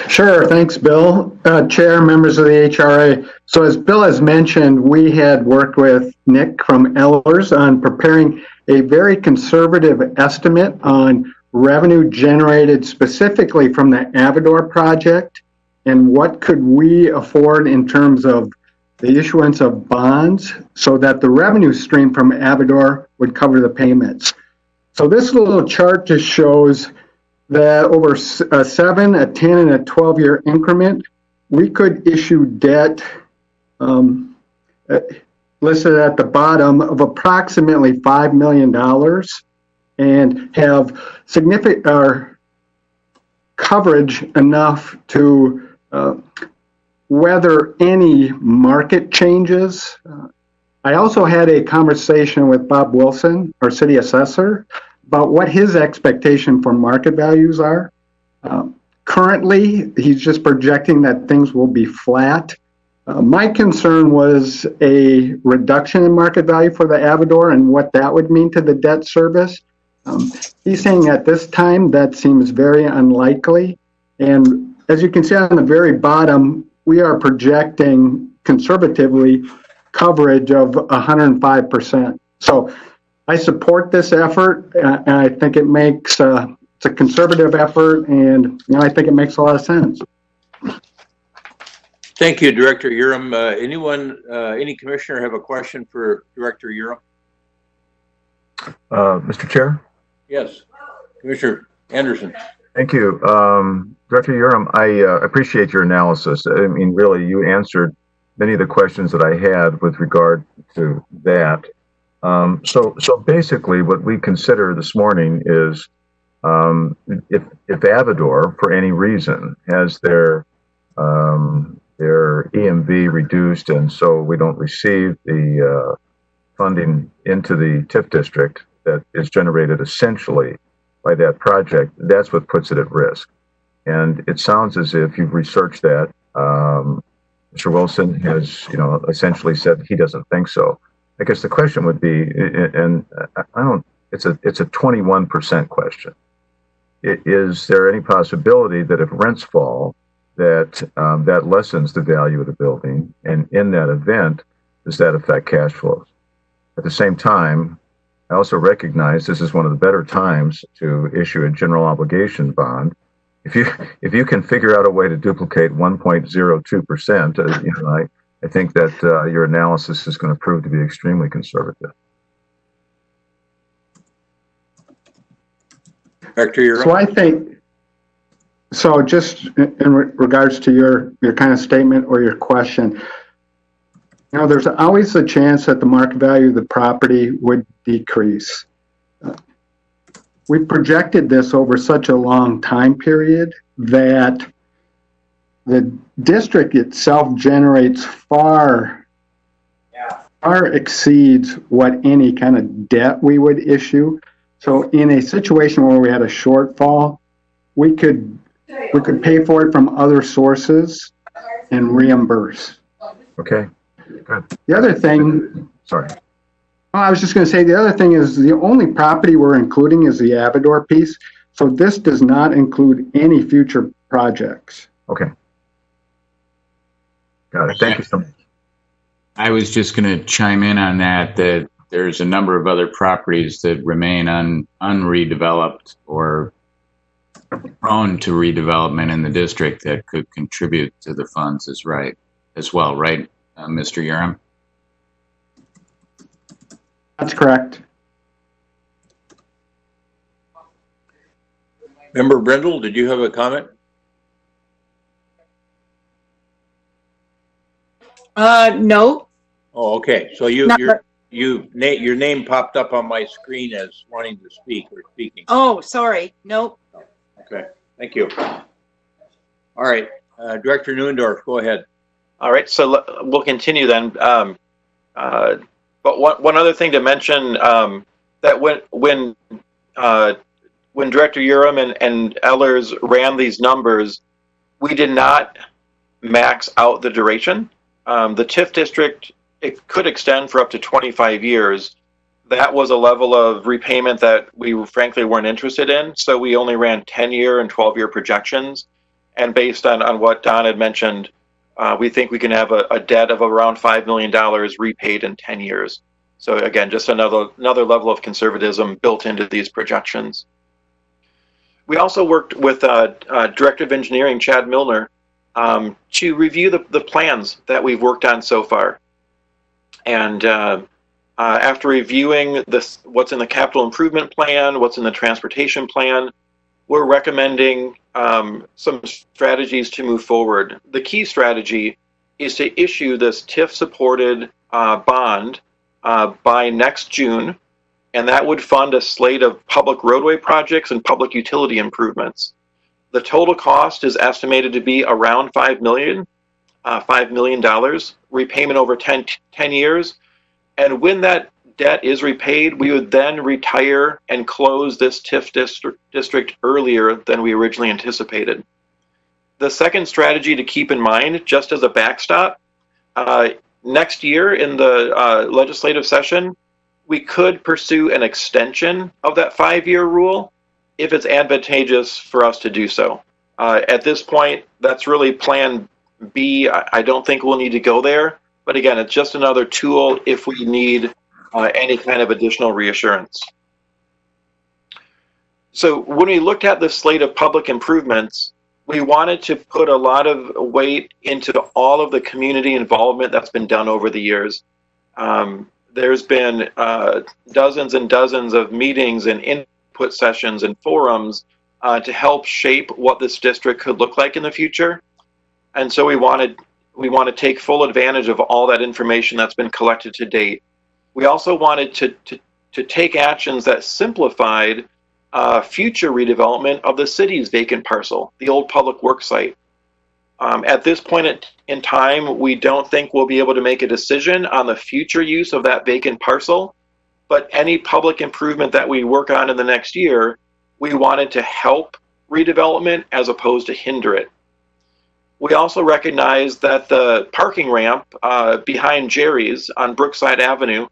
Sure, thanks, Bill. Chair, members of the HRA. So as Bill has mentioned, we had worked with Nick from Elders on preparing a very conservative estimate on revenue generated specifically from the Avador project and what could we afford in terms of the issuance of bonds so that the revenue stream from Avador would cover the payments. So this little chart just shows that over a 7, a 10, and a 12-year increment, we could issue debt listed at the bottom of approximately $5 million and have significant coverage enough to weather any market changes. I also had a conversation with Bob Wilson, our city assessor, about what his expectation for market values are. Currently, he's just projecting that things will be flat. My concern was a reduction in market value for the Avador and what that would mean to the debt service. He's saying at this time that seems very unlikely. And as you can see on the very bottom, we are projecting conservatively coverage of 105%. So I support this effort, and I think it makes it's a conservative effort, and I think it makes a lot of sense. Thank you, Director Urim. Any commissioner have a question for Director Urim? Mr. Chair? Yes, Commissioner Anderson. Thank you. Director Urim, I appreciate your analysis. I mean, really, you answered many of the questions that I had with regard to that. So basically, what we consider this morning is if Avador, for any reason, has their EMV reduced, and so we don't receive the funding into the TIF district that is generated essentially by that project, that's what puts it at risk. And it sounds as if you've researched that. Mr. Wilson has, essentially said he doesn't think so. I guess the question would be, and it's a 21% question. Is there any possibility that if rents fall, that lessens the value of the building, and in that event, does that affect cash flows? At the same time, I also recognize this is one of the better times to issue a general obligation bond. If you can figure out a way to duplicate 1.02%, I think that your analysis is going to prove to be extremely conservative. Director Urim. So I think, just in regards to your kind of statement or your question, there's always a chance that the market value of the property would decrease. We projected this over such a long time period that the district itself generates far exceeds what any kind of debt we would issue. So in a situation where we had a shortfall, we could pay for it from other sources and reimburse. Okay. Good. The other thing, sorry. I was just going to say, the other thing is the only property we're including is the Avador piece. So this does not include any future projects. Okay. Got it. Thank you so much. I was just going to chime in on that there's a number of other properties that remain unredeveloped or prone to redevelopment in the district that could contribute to the funds as well, right, Mr. Urim? That's correct. Member Brindle, did you have a comment? No. Oh, okay. So your name popped up on my screen as wanting to speak or speaking. Oh, sorry. Nope. Okay. Thank you. All right. Director Neuendorf, go ahead. All right. So we'll continue then. But one other thing to mention, that when Director Urim and Ellers ran these numbers, we did not max out the duration. The TIF district, it could extend for up to 25 years. That was a level of repayment that we frankly weren't interested in. So we only ran 10-year and 12-year projections. And based on what Don had mentioned, we think we can have a debt of around $5 million repaid in 10 years. So again, just another level of conservatism built into these projections. We also worked with Director of Engineering, Chad Milner, to review the plans that we've worked on so far. And after reviewing what's in the capital improvement plan, what's in the transportation plan, we're recommending some strategies to move forward. The key strategy is to issue this TIF-supported bond by next June, and that would fund a slate of public roadway projects and public utility improvements. The total cost is estimated to be around $5 million, repayment over 10 years. And when that debt is repaid, we would then retire and close this TIF district earlier than we originally anticipated. The second strategy to keep in mind, just as a backstop, next year in the legislative session, we could pursue an extension of that 5-year rule if it's advantageous for us to do so. At this point, that's really plan B. I don't think we'll need to go there. But again, it's just another tool if we need any kind of additional reassurance. So when we looked at the slate of public improvements, we wanted to put a lot of weight into all of the community involvement that's been done over the years. There's been dozens and dozens of meetings and input sessions and forums to help shape what this district could look like in the future. And so we want to take full advantage of all that information that's been collected to date. We also wanted to take actions that simplified future redevelopment of the city's vacant parcel, the old public works site. At this point in time, we don't think we'll be able to make a decision on the future use of that vacant parcel, but any public improvement that we work on in the next year, we wanted to help redevelopment as opposed to hinder it. We also recognize that the parking ramp behind Jerry's on Brookside Avenue,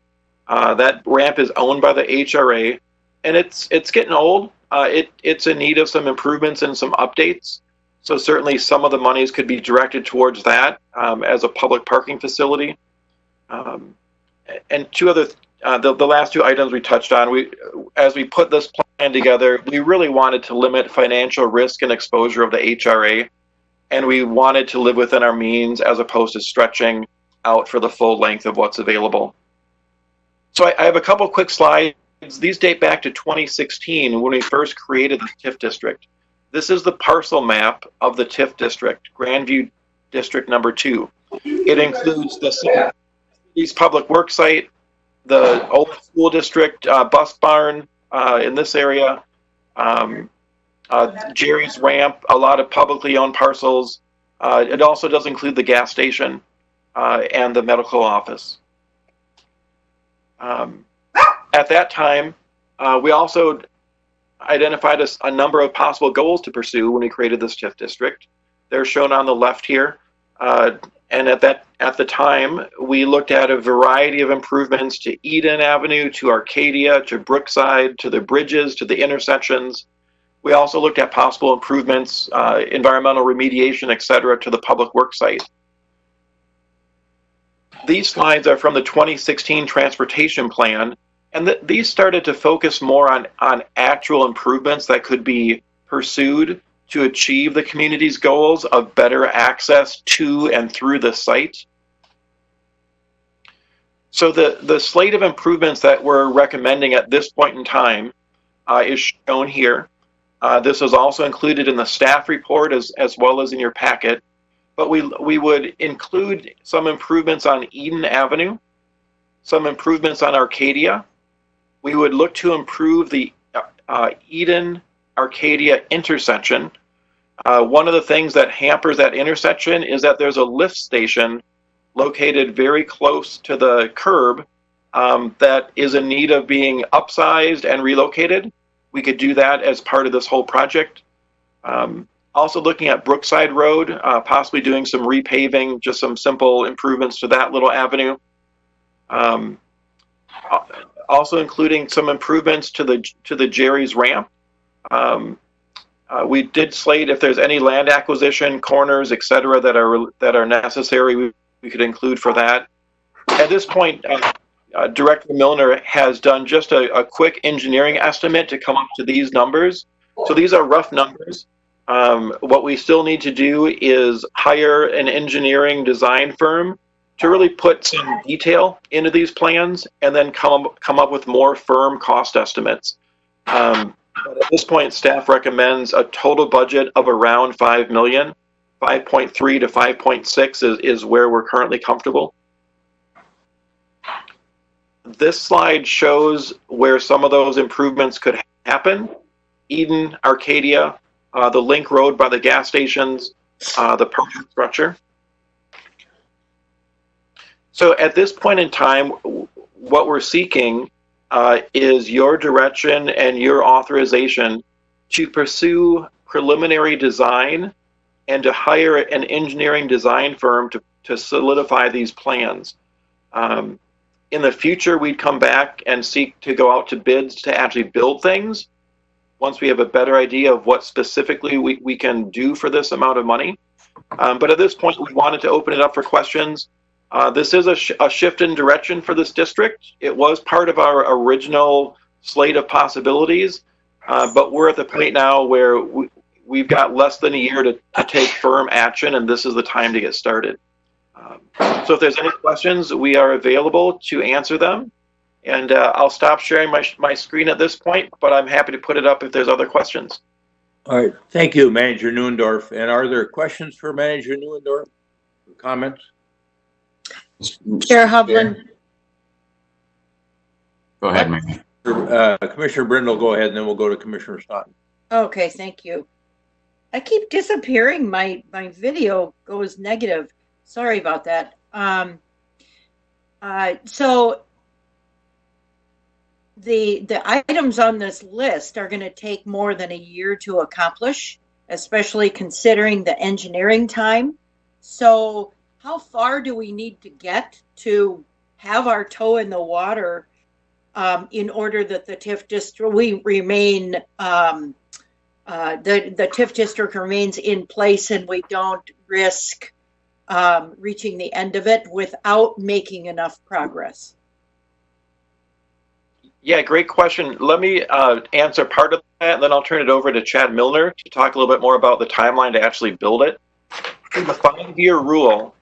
that ramp is owned by the HRA, and it's getting old. It's in need of some improvements and some updates. So certainly some of the monies could be directed towards that as a public parking facility. And two other, the last two items we touched on, as we put this plan together, we really wanted to limit financial risk and exposure of the HRA, and we wanted to live within our means as opposed to stretching out for the full length of what's available. So I have a couple quick slides. These date back to 2016 when we first created the TIF district. This is the parcel map of the TIF district, Grandview District Number 2. It includes the city's public work site, the old school district bus barn in this area, Jerry's ramp, a lot of publicly owned parcels. It also does include the gas station and the medical office. At that time, we also identified a number of possible goals to pursue when we created this TIF district. They're shown on the left here. And at the time, we looked at a variety of improvements to Eden Avenue, to Arcadia, to Brookside, to the bridges, to the intersections. We also looked at possible improvements, environmental remediation, et cetera, to the public works site. These slides are from the 2016 transportation plan, and these started to focus more on actual improvements that could be pursued to achieve the community's goals of better access to and through the site. So the slate of improvements that we're recommending at this point in time is shown here. This was also included in the staff report as well as in your packet. But we would include some improvements on Eden Avenue, some improvements on Arcadia. We would look to improve the Eden-Arcadia intersection. One of the things that hampers that intersection is that there's a lift station located very close to the curb that is in need of being upsized and relocated. We could do that as part of this whole project. Also looking at Brookside Road, possibly doing some repaving, just some simple improvements to that little avenue. Also including some improvements to the Jerry's ramp. We did slate if there's any land acquisition, corners, et cetera, that are necessary, we could include for that. At this point, Director Milner has done just a quick engineering estimate to come up to these numbers. So these are rough numbers. What we still need to do is hire an engineering design firm to really put some detail into these plans and then come up with more firm cost estimates. But at this point, staff recommends a total budget of around $5 million. 5.3 to 5.6 is where we're currently comfortable. This slide shows where some of those improvements could happen. Eden, Arcadia, the link road by the gas stations, the parking structure. So at this point in time, what we're seeking is your direction and your authorization to pursue preliminary design and to hire an engineering design firm to solidify these plans. In the future, we'd come back and seek to go out to bids to actually build things once we have a better idea of what specifically we can do for this amount of money. But at this point, we wanted to open it up for questions. This is a shift in direction for this district. It was part of our original slate of possibilities, but we're at the point now where we've got less than a year to take firm action, and this is the time to get started. So if there's any questions, we are available to answer them. And I'll stop sharing my screen at this point, but I'm happy to put it up if there's other questions. All right. Thank you, Manager Neuendorf. And are there questions for Manager Neuendorf? Comments? Chair Hovland. Go ahead, Mary. Commissioner Brindle, go ahead, and then we'll go to Commissioner Staunton. Okay, thank you. I keep disappearing. My video goes negative. Sorry about that. So the items on this list are going to take more than a year to accomplish, especially considering the engineering time. So how far do we need to get to have our toe in the water in order that the TIF district remain the TIF district remains in place and we don't risk reaching the end of it without making enough progress? Yeah, great question. Let me answer part of that, and then I'll turn it over to Chad Milner to talk a little bit more about the timeline to actually build it. The 5-year rule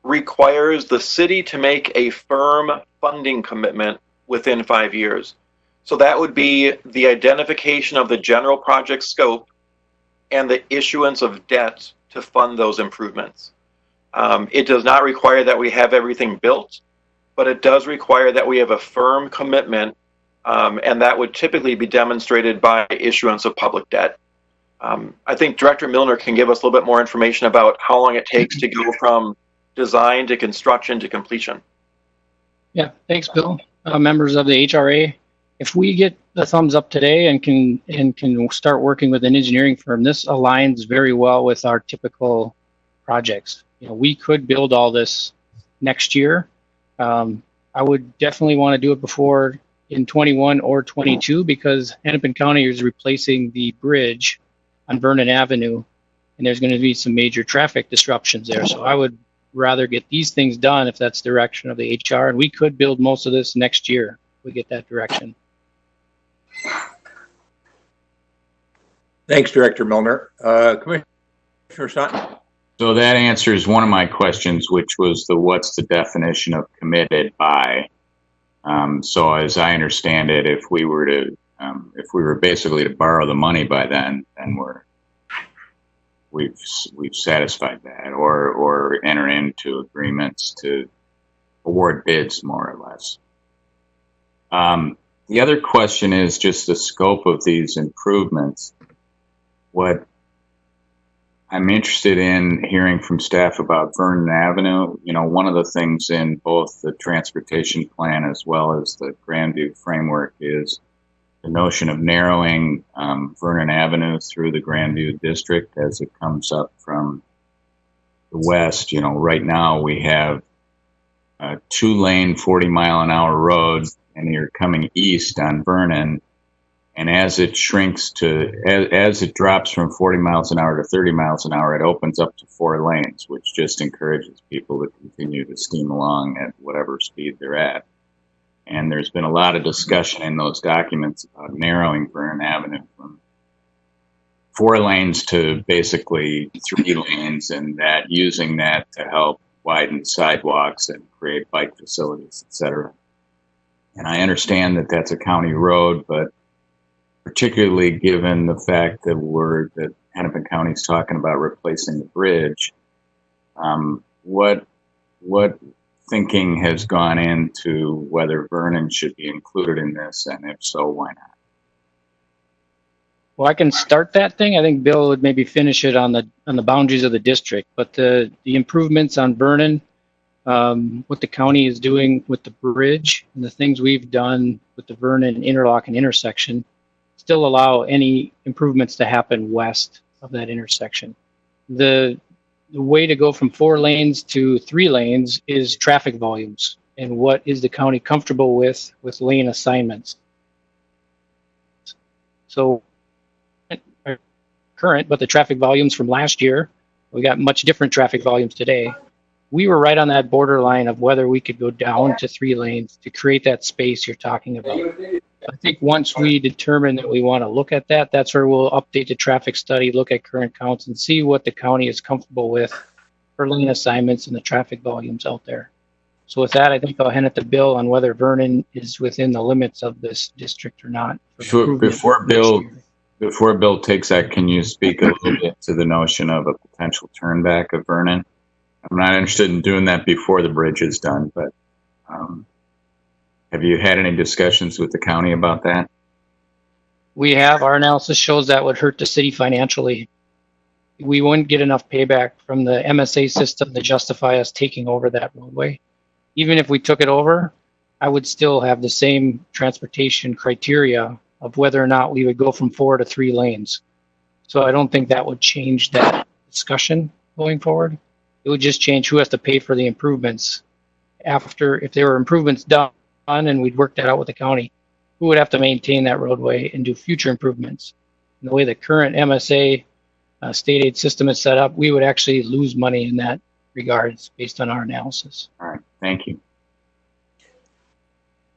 requires the city to make a firm funding commitment within 5 years. So that would be the identification of the general project scope and the issuance of debt to fund those improvements. It does not require that we have everything built, but it does require that we have a firm commitment, and that would typically be demonstrated by issuance of public debt. I think Director Milner can give us a little bit more information about how long it takes to go from design to construction to completion. Yeah, thanks, Bill. Members of the HRA, if we get the thumbs up today and can start working with an engineering firm, this aligns very well with our typical projects. You know, we could build all this next year. I would definitely want to do it before in 21 or 22 because Hennepin County is replacing the bridge on Vernon Avenue, and there's going to be some major traffic disruptions there. So I would rather get these things done if that's the direction of the HR, and we could build most of this next year if we get that direction. Thanks, Director Milner. Commissioner Staunton. So that answers one of my questions, which was what's the definition of committed by? So as I understand it, if we were basically to borrow the money by then we've satisfied that, or enter into agreements to award bids, more or less. The other question is just the scope of these improvements. What I'm interested in hearing from staff about Vernon Avenue. You know, one of the things in both the transportation plan as well as the Grandview framework is the notion of narrowing Vernon Avenue through the Grandview district as it comes up from the west. You know, right now we have a 2-lane 40-mile-an-hour road, and you're coming east on Vernon. And as it shrinks as it drops from 40 miles an hour to 30 miles an hour, it opens up to 4 lanes, which just encourages people to continue to steam along at whatever speed they're at. And there's been a lot of discussion in those documents about narrowing Vernon Avenue from 4 lanes to basically 3 lanes, and that using that to help widen sidewalks and create bike facilities, etc. And I understand that that's a county road, but particularly given the fact that Hennepin County is talking about replacing the bridge, what thinking has gone into whether Vernon should be included in this, and if so, why not? Well, I can start that thing. I think Bill would maybe finish it on the boundaries of the district, but the improvements on Vernon, what the county is doing with the bridge and the things we've done with the Vernon interlock and intersection still allow any improvements to happen west of that intersection. The way to go from 4 lanes to 3 lanes is traffic volumes and what is the county comfortable with lane assignments. So current, but the traffic volumes from last year, we got much different traffic volumes today. we were right on that borderline of whether we could go down to 3 lanes to create that space you're talking about. I think once we determine that we want to look at that, that's where we'll update the traffic study, look at current counts, and see what the county is comfortable with for lane assignments and the traffic volumes out there. So with that, I think I'll hand it to Bill on whether Vernon is within the limits of this district or not. Before Bill takes that, can you speak a little bit to the notion of a potential turnback of Vernon? I'm not interested in doing that before the bridge is done, but have you had any discussions with the county about that? We have. Our analysis shows that would hurt the city financially. We wouldn't get enough payback from the MSA system to justify us taking over that roadway. Even if we took it over, I would still have the same transportation criteria of whether or not we would go from 4 to 3 lanes. So I don't think that would change that discussion going forward. It would just change who has to pay for the improvements after, if there were improvements done and we'd work that out with the county, who would have to maintain that roadway and do future improvements. And the way the current MSA state aid system is set up, we would actually lose money in that regards based on our analysis. All right, thank you.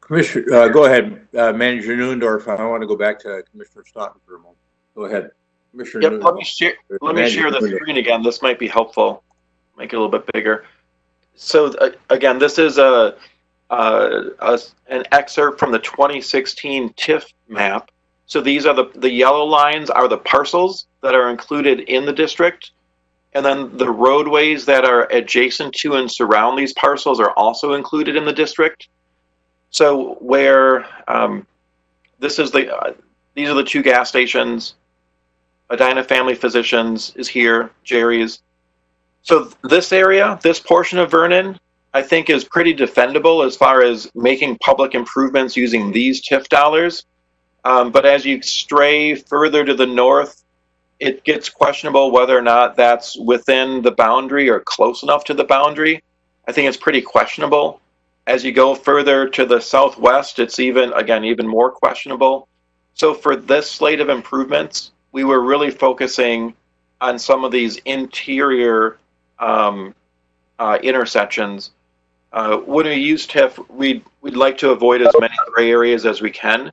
Commissioner, go ahead, Manager Newendorf. I want to go back to Commissioner Staunton for a moment. Go ahead, Commissioner. Yep, let me share the screen again. This might be helpful. Make it a little bit bigger. So again, this is an excerpt from the 2016 TIF map. So these are the yellow lines are the parcels that are included in the district. And then the roadways that are adjacent to and surround these parcels are also included in the district. So where these are the 2 gas stations. Edina Family Physicians is here, Jerry's. So this area, this portion of Vernon, I think is pretty defendable as far as making public improvements using these TIF dollars. But as you stray further to the north, it gets questionable whether or not that's within the boundary or close enough to the boundary. I think it's pretty questionable. As you go further to the southwest, it's even more questionable. So for this slate of improvements, we were really focusing on some of these interior intersections. When we use TIF, we'd like to avoid as many gray areas as we can.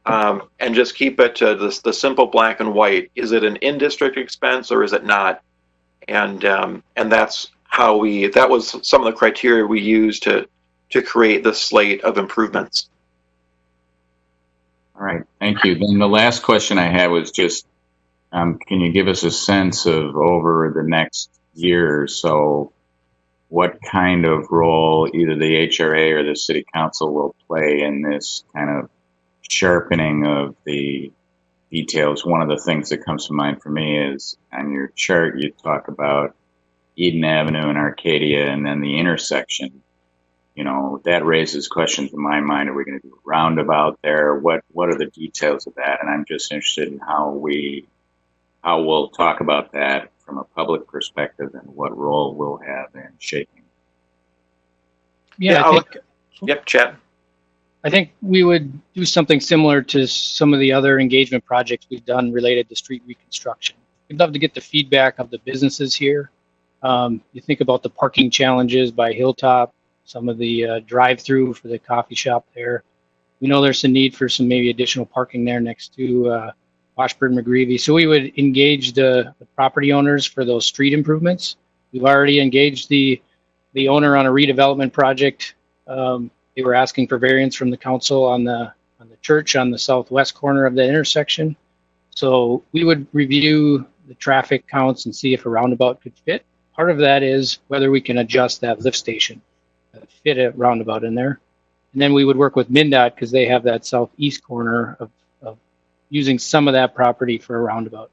And just keep it to the simple black and white. Is it an in-district expense or is it not? And that's how that was some of the criteria we used to create this slate of improvements. All right, thank you. Then the last question I had was just, can you give us a sense of over the next year or so, what kind of role either the HRA or the City Council will play in this kind of sharpening of the details? One of the things that comes to mind for me is on your chart, you talk about Eden Avenue and Arcadia and then the intersection. You know, that raises questions in my mind. Are we going to do a roundabout there? What are the details of that? And I'm just interested in how we'll talk about that from a public perspective and what role we'll have in shaping. Yeah, Yep, Chad. I think we would do something similar to some of the other engagement projects we've done related to street reconstruction. We'd love to get the feedback of the businesses here. You think about the parking challenges by Hilltop, some of the drive-through for the coffee shop there. We know there's a need for some maybe additional parking there next to Washburn McGreevy. So we would engage the property owners for those street improvements. We've already engaged the owner on a redevelopment project. They were asking for variance from the council on the church on the southwest corner of the intersection. So we would review the traffic counts and see if a roundabout could fit. Part of that is whether we can adjust that lift station, fit a roundabout in there. And then we would work with MnDOT because they have that southeast corner of using some of that property for a roundabout.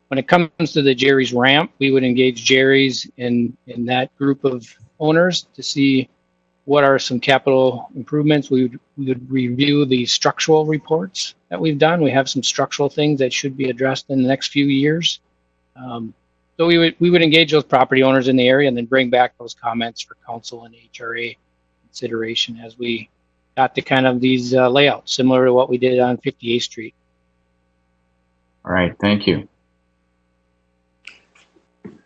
When it comes to the Jerry's ramp, we would engage Jerry's in that group of owners to see what are some capital improvements. We would review the structural reports that we've done. We have some structural things that should be addressed in the next few years. So we would engage those property owners in the area and then bring back those comments for council and HRA consideration as we got to kind of these layouts, similar to what we did on 58th Street. All right, thank you.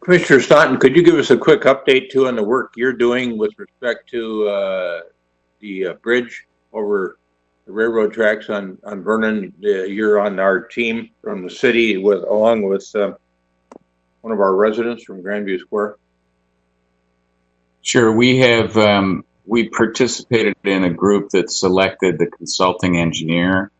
Commissioner Staunton, could you give us a quick update too on the work you're doing with respect to the bridge over the railroad tracks on Vernon? You're on our team from the city along with one of our residents from Grandview Square. Sure, we participated in a group that selected the consulting engineer,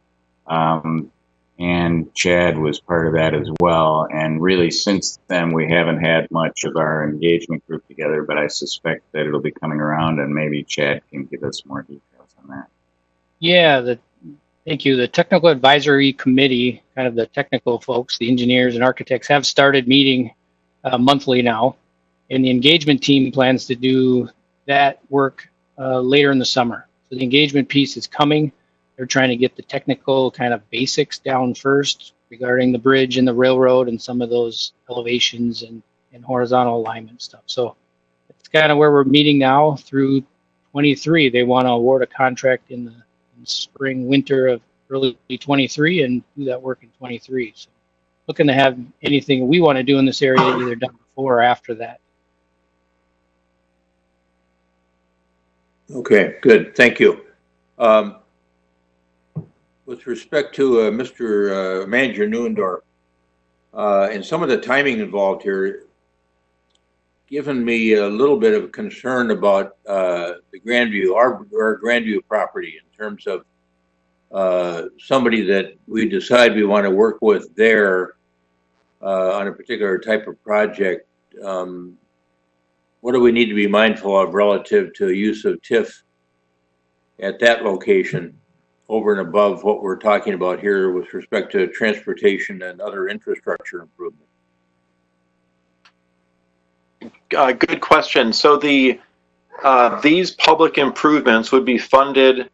and Chad was part of that as well. And really, since then, we haven't had much of our engagement group together, but I suspect that it'll be coming around, and maybe Chad can give us more details on that. Yeah, thank you. The technical advisory committee, kind of the technical folks, the engineers and architects, have started meeting monthly now, and the engagement team plans to do that work later in the summer. So the engagement piece is coming. They're trying to get the technical kind of basics down first regarding the bridge and the railroad and some of those elevations and horizontal alignment stuff. So it's kind of where we're meeting now through 23. They want to award a contract in the spring, winter of early 23 and do that work in 23. So looking to have anything we want to do in this area either done before or after that. Okay, good. Thank you. With respect to Mr. Manager Neuendorf, and some of the timing involved here, given me a little bit of concern about the Grandview, our Grandview property, in terms of somebody that we decide we want to work with there on a particular type of project. What do we need to be mindful of relative to use of TIF at that location over and above what we're talking about here with respect to transportation and other infrastructure improvement? Good question. So these public improvements would be funded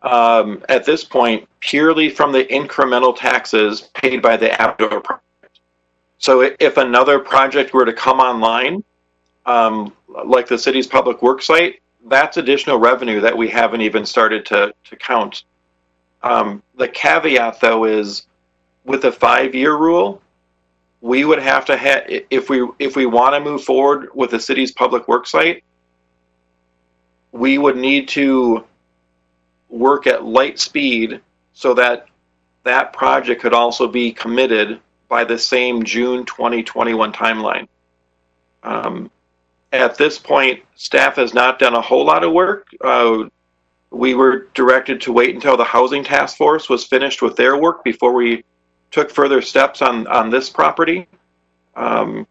at this point purely from the incremental taxes paid by the outdoor project. So if another project were to come online, like the city's public works site, that's additional revenue that we haven't even started to count. The caveat, though, is with the 5-year rule, we would have to have, if we want to move forward with the city's public works site, we would need to work at light speed so that that project could also be committed by the same June 2021 timeline. At this point, staff has not done a whole lot of work. We were directed to wait until the housing task force was finished with their work before we took further steps on this property. Our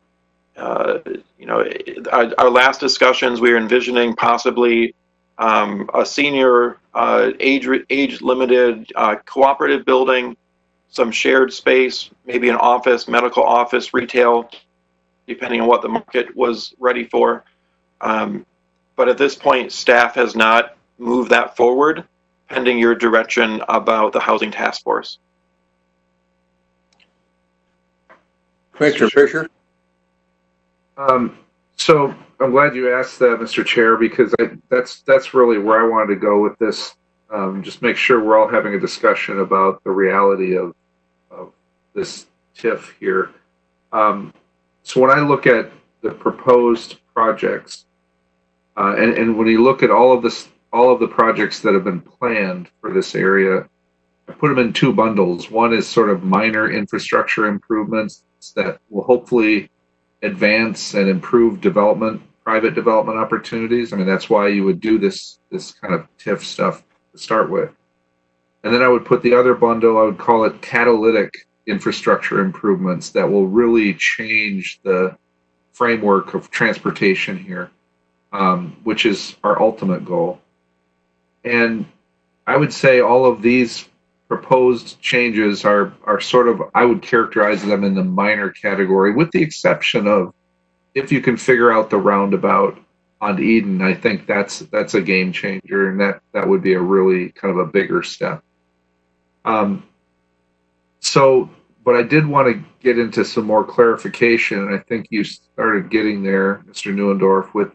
last discussions, we were envisioning possibly a senior age limited cooperative building, some shared space, maybe an office, medical office, retail, depending on what the market was ready for. But at this point, staff has not moved that forward, pending your direction about the housing task force. Commissioner Fisher? So I'm glad you asked that, Mr. Chair, because that's really where I wanted to go with this. Just make sure we're all having a discussion about the reality of this TIF here. So when I look at the proposed projects, and when you look at all of the projects that have been planned for this area, I put them in two bundles. One is sort of minor infrastructure improvements that will hopefully advance and improve private development opportunities. I mean, that's why you would do this kind of TIF stuff to start with. And then I would put the other bundle, I would call it catalytic infrastructure improvements that will really change the framework of transportation here, which is our ultimate goal. And I would say all of these proposed changes are sort of, I would characterize them in the minor category, with the exception of if you can figure out the roundabout on Eden. I think that's a game changer, and that would be a really kind of a bigger step. But I did want to get into some more clarification, and I think you started getting there, Mr. Neuendorf, with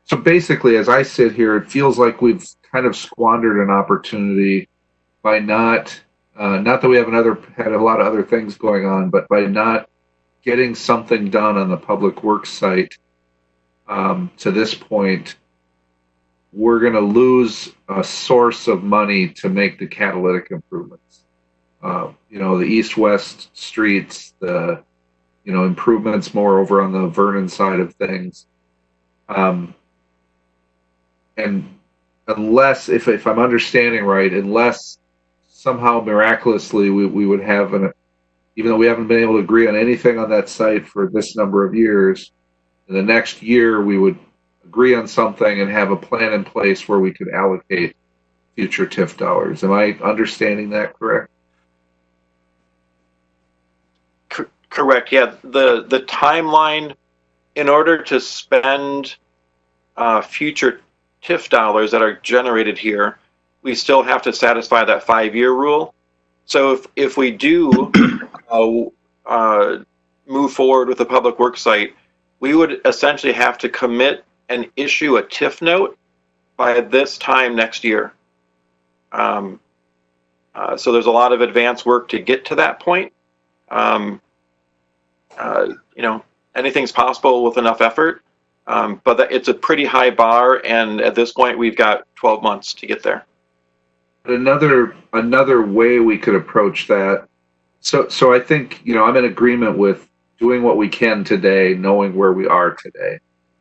so basically, as I sit here, it feels like we've kind of squandered an opportunity by not that we have had a lot of other things going on, but by not getting something done on the public works site to this point, we're going to lose a source of money to make the catalytic improvements. You know, the east-west streets, the, you know, improvements more over on the Vernon side of things. And unless, if I'm understanding right, unless somehow miraculously we would have even though we haven't been able to agree on anything on that site for this number of years, in the next year we would agree on something and have a plan in place where we could allocate future TIF dollars. Am I understanding that correct? Correct. Yeah. The timeline, in order to spend future TIF dollars that are generated here, we still have to satisfy that 5-year rule. So if we do move forward with the public works site, we would essentially have to commit and issue a TIF note by this time next year. So there's a lot of advance work to get to that point. You know, anything's possible with enough effort, but it's a pretty high bar, and at this point, we've got 12 months to get there. Another way we could approach that. So I think, you know, I'm in agreement with doing what we can today, knowing where we are today,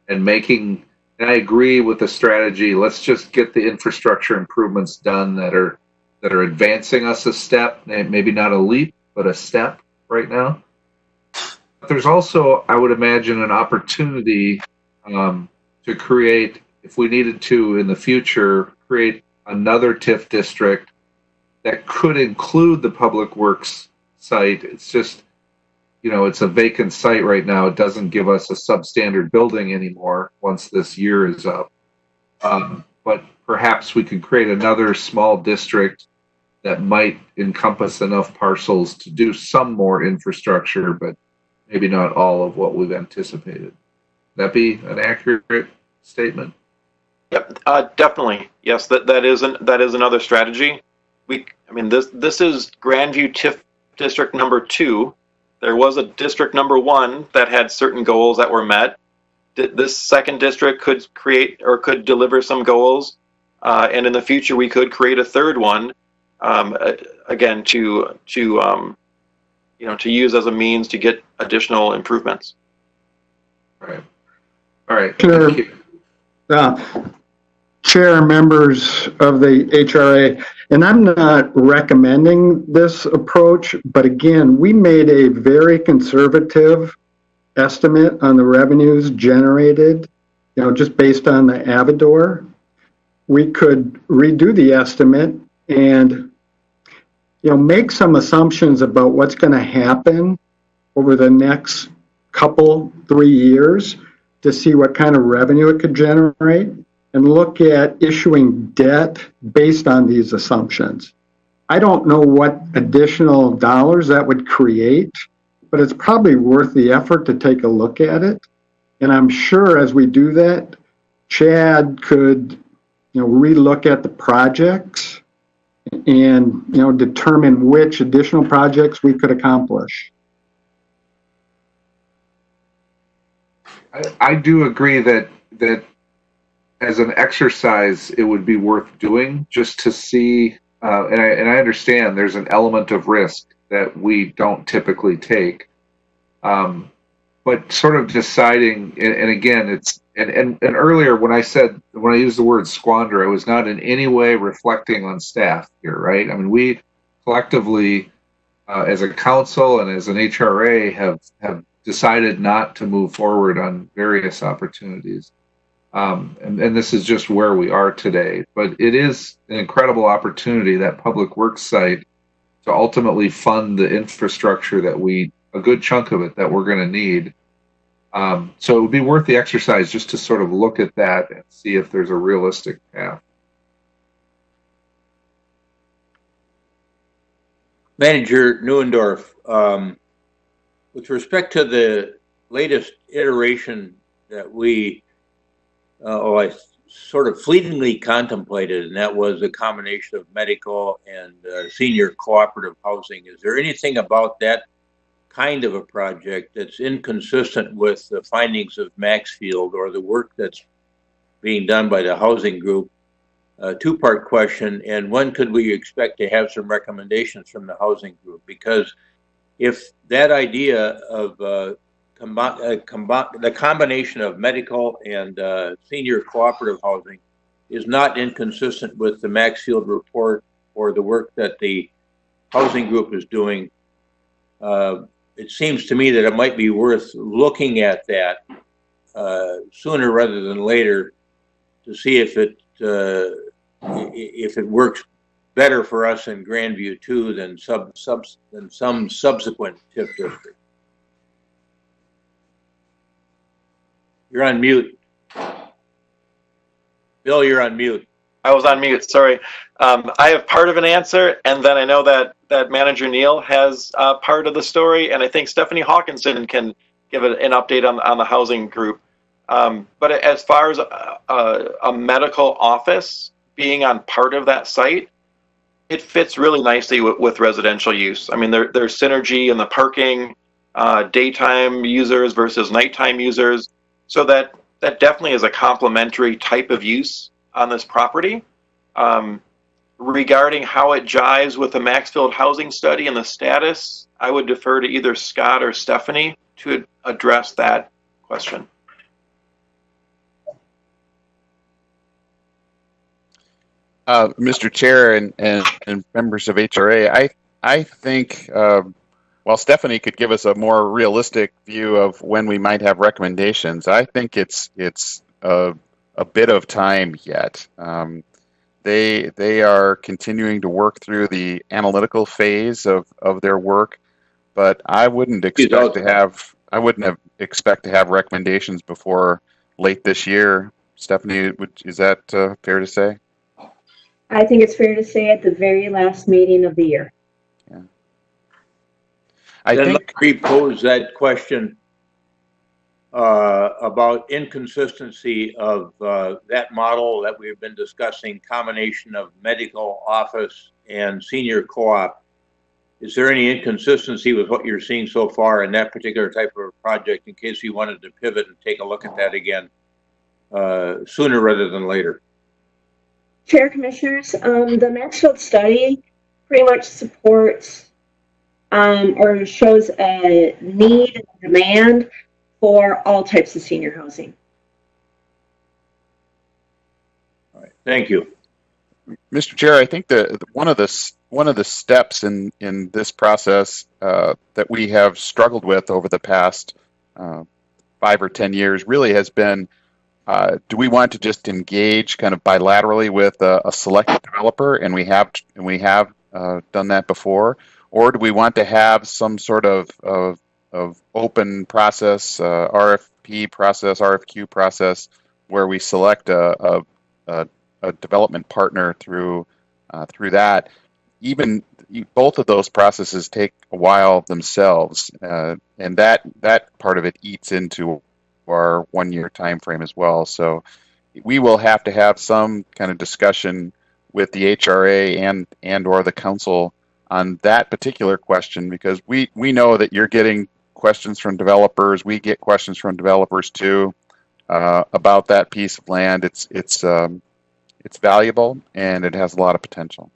and making. And I agree with the strategy. Let's just get the infrastructure improvements done that are advancing us a step, maybe not a leap, but a step right now. But there's also, I would imagine, an opportunity to create, if we needed to in the future, create another TIF district that could include the public works site. It's just, you know, it's a vacant site right now. It doesn't give us a substandard building anymore once this year is up. But perhaps we could create another small district that might encompass enough parcels to do some more infrastructure, but maybe not all of what we've anticipated. That be an accurate statement? Yep, definitely. Yes, that is another strategy. I mean, this is Grandview TIF district number 2. There was a district number 1 that had certain goals that were met. This second district could create or could deliver some goals, and in the future we could create a third one, again to you know, to use as a means to get additional improvements. All right. Sure. Thank you. Chair, members of the HRA, and I'm not recommending this approach, but again, we made a very conservative estimate on the revenues generated, you know, just based on the Avador. We could redo the estimate and, you know, make some assumptions about what's going to happen over the next 3 years to see what kind of revenue it could generate, and look at issuing debt based on these assumptions. I don't know what additional dollars that would create, but it's probably worth the effort to take a look at it. And I'm sure as we do that, Chad could, you know, relook at the projects and, you know, determine which additional projects we could accomplish. I do agree that as an exercise, it would be worth doing just to see, and I understand there's an element of risk that we don't typically take, but sort of deciding, and again, it's, and earlier when I used the word squander, I was not in any way reflecting on staff here, right? I mean, we collectively, as a council and as an HRA, have decided not to move forward on various opportunities. And this is just where we are today. But it is an incredible opportunity, that public works site, to ultimately fund the infrastructure that a good chunk of it that we're going to need. So it would be worth the exercise just to sort of look at that and see if there's a realistic path. Manager Neuendorf, with respect to the latest iteration that I sort of fleetingly contemplated, and that was a combination of medical and senior cooperative housing. Is there anything about that kind of a project that's inconsistent with the findings of Maxfield or the work that's being done by the housing group? Two-part question, and when could we expect to have some recommendations from the housing group? Because if that idea of the combination of medical and senior cooperative housing is not inconsistent with the Maxfield report or the work that the housing group is doing, it seems to me that it might be worth looking at that sooner rather than later to see if it works better for us in Grandview too than some subsequent TIF district. You're on mute. Bill, you're on mute. I was on mute, sorry. I have part of an answer, and then I know that Manager Neal has part of the story, and I think Stephanie Hawkinson can give an update on the housing group. But as far as a medical office being on part of that site, it fits really nicely with residential use. I mean, there's synergy in the parking, daytime users versus nighttime users, so that definitely is a complementary type of use on this property. Regarding how it jives with the Maxfield housing study and the status, I would defer to either Scott or Stephanie to address that question. Mr. Chair and members of HRA, I think while Stephanie could give us a more realistic view of when we might have recommendations, I think it's a bit of time yet. They are continuing to work through the analytical phase of their work, but I wouldn't expect to have recommendations before late this year. Stephanie, is that fair to say? I think it's fair to say at the very last meeting of the year. Yeah. Then let me repose that question about inconsistency of that model that we've been discussing, combination of medical office and senior co-op. Is there any inconsistency with what you're seeing so far in that particular type of project in case you wanted to pivot and take a look at that again sooner rather than later? Chair, Commissioners, the Maxfield study pretty much supports or shows a need and demand for all types of senior housing. All right, thank you. Mr. Chair, I think that one of the steps in this process that we have struggled with over the past 5 or 10 years really has been, do we want to just engage kind of bilaterally with a select developer, and we have done that before, or do we want to have some sort of open process, RFP process, RFQ process, where we select a development partner through that? Even both of those processes take a while themselves, and that part of it eats into our 1-year time frame as well. So we will have to have some kind of discussion with the HRA and or the council on that particular question, because we know that you're getting questions from developers. We get questions from developers too about that piece of land. It's valuable and it has a lot of potential.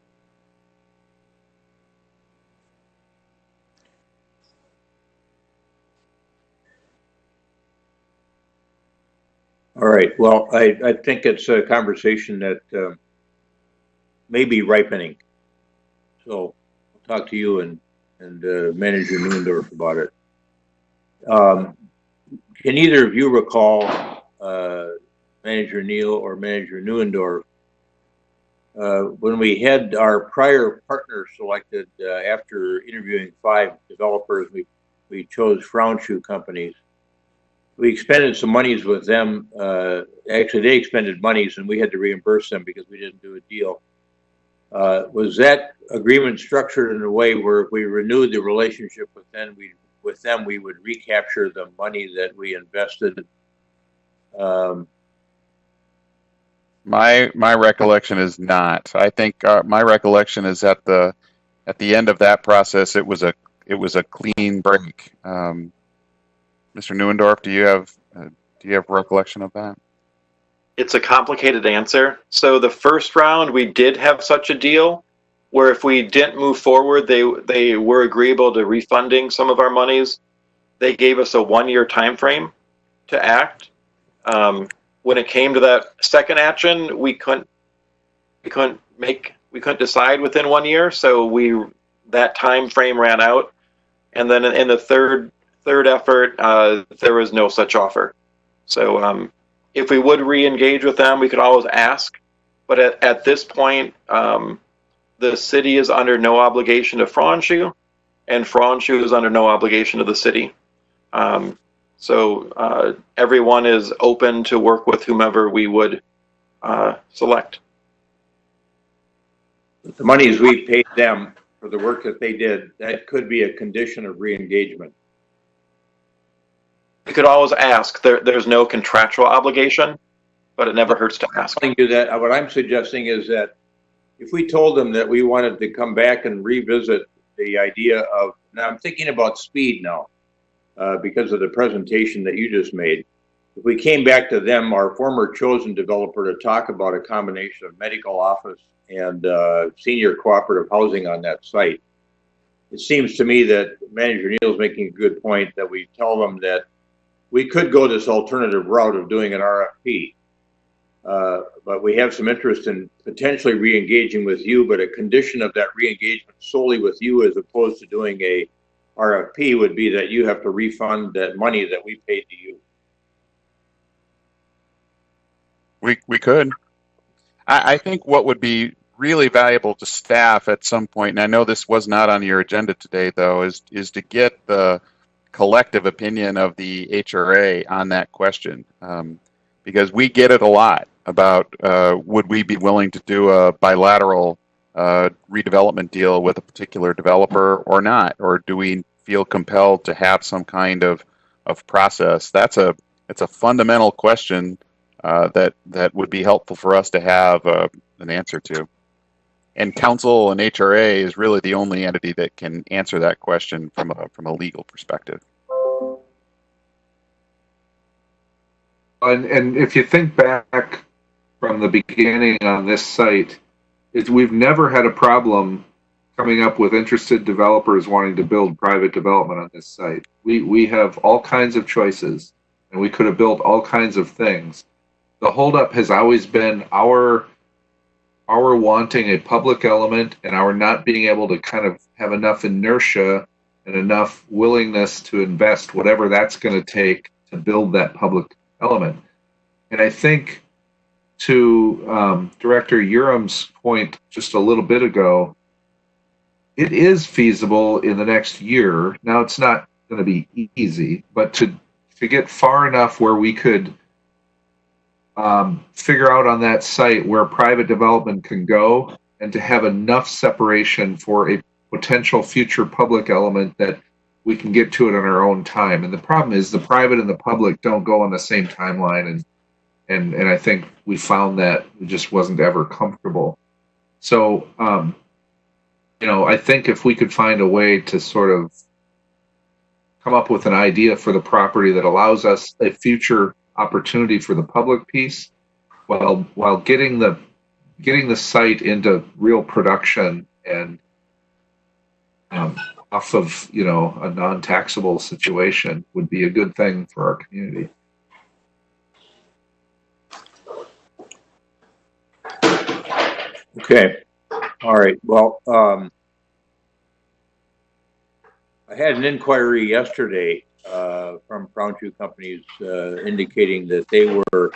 All right. Well, I think it's a conversation that may be ripening. So I'll talk to you and Manager Neuendorf about it. Can either of you recall, Manager Neal or Manager Neuendorf, when we had our prior partner selected after interviewing 5 developers, we chose Frauenschuh companies. We expended some monies with them. Actually, they expended monies and we had to reimburse them because we didn't do a deal. Was that agreement structured in a way where if we renewed the relationship with them, we would recapture the money that we invested? My recollection is not. I think my recollection is at the end of that process, it was it was a clean break. Mr. Neuendorf, do you have recollection of that? It's a complicated answer. So the first round, we did have such a deal where if we didn't move forward, they were agreeable to refunding some of our monies. They gave us a 1-year time frame to act. When it came to that second action, we couldn't decide within 1 year, so that time frame ran out. And then in the third effort, there was no such offer. So if we would re-engage with them, we could always ask. But at this point, the city is under no obligation to Franchu, and Franchu is under no obligation to the city. So everyone is open to work with whomever we would select. The monies we paid them for the work that they did, that could be a condition of re-engagement. You could always ask. There's no contractual obligation, but it never hurts to ask. What I'm suggesting is that if we told them that we wanted to come back and revisit the idea of, now I'm thinking about speed now, because of the presentation that you just made. If we came back to them, our former chosen developer, to talk about a combination of medical office and senior cooperative housing on that site, it seems to me that Manager Neal's making a good point that we tell them that we could go this alternative route of doing an RFP. But we have some interest in potentially re-engaging with you, but a condition of that re-engagement solely with you as opposed to doing a RFP would be that you have to refund that money that we paid to you. We could. I think what would be really valuable to staff at some point, and I know this was not on your agenda today, though, is to get the collective opinion of the HRA on that question, because we get it a lot about would we be willing to do a bilateral redevelopment deal with a particular developer or not, or do we feel compelled to have some kind of process? It's a fundamental question that would be helpful for us to have an answer to. And council and HRA is really the only entity that can answer that question from a legal perspective. And if you think back from the beginning on this site, we've never had a problem coming up with interested developers wanting to build private development on this site. We have all kinds of choices, and we could have built all kinds of things. The holdup has always been our wanting a public element and our not being able to kind of have enough inertia and enough willingness to invest whatever that's going to take to build that public element. And I think to Director Uram's point just a little bit ago, it is feasible in the next year. Now, it's not going to be easy, but to get far enough where we could figure out on that site where private development can go, and to have enough separation for a potential future public element that we can get to it on our own time. And the problem is the private and the public don't go on the same timeline, and I think we found that it just wasn't ever comfortable. So I think if we could find a way to sort of come up with an idea for the property that allows us a future opportunity for the public piece, while getting the site into real production and off of a non-taxable situation, would be a good thing for our community. Okay. All right. Well, I had an inquiry yesterday from Franchu companies indicating that they were,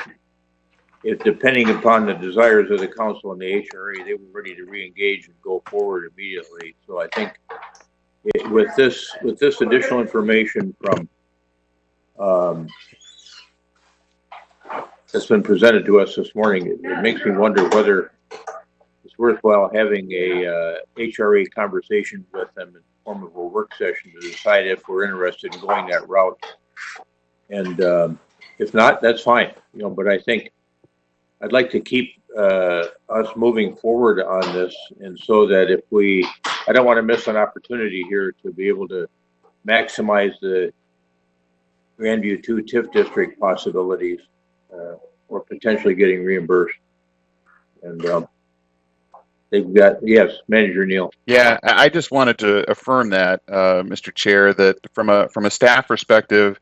if depending upon the desires of the council and the HRA, they were ready to re-engage and go forward immediately. So I think with this additional information from that's been presented to us this morning, it makes me wonder whether it's worthwhile having a HRA conversation with them in the form of a work session to decide if we're interested in going that route. And if not, that's fine. But I think I'd like to keep us moving forward on this, and so that if I don't want to miss an opportunity here to be able to maximize the Grandview 2 TIF district possibilities, or potentially getting reimbursed. And they've got, yes, Manager Neal. Yeah, I just wanted to affirm that, Mr. Chair, that from a staff perspective,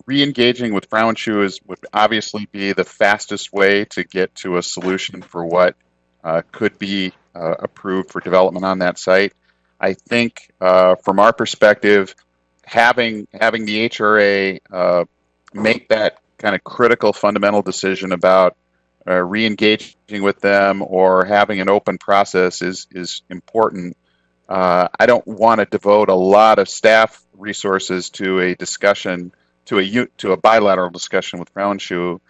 re-engaging with Frauenschuh would obviously be the fastest way to get to a solution for what could be approved for development on that site. I think from our perspective, having the HRA make that kind of critical fundamental decision about re-engaging with them or having an open process is important. I don't want to devote a lot of staff resources to a discussion, to a bilateral discussion with Frauenschuh,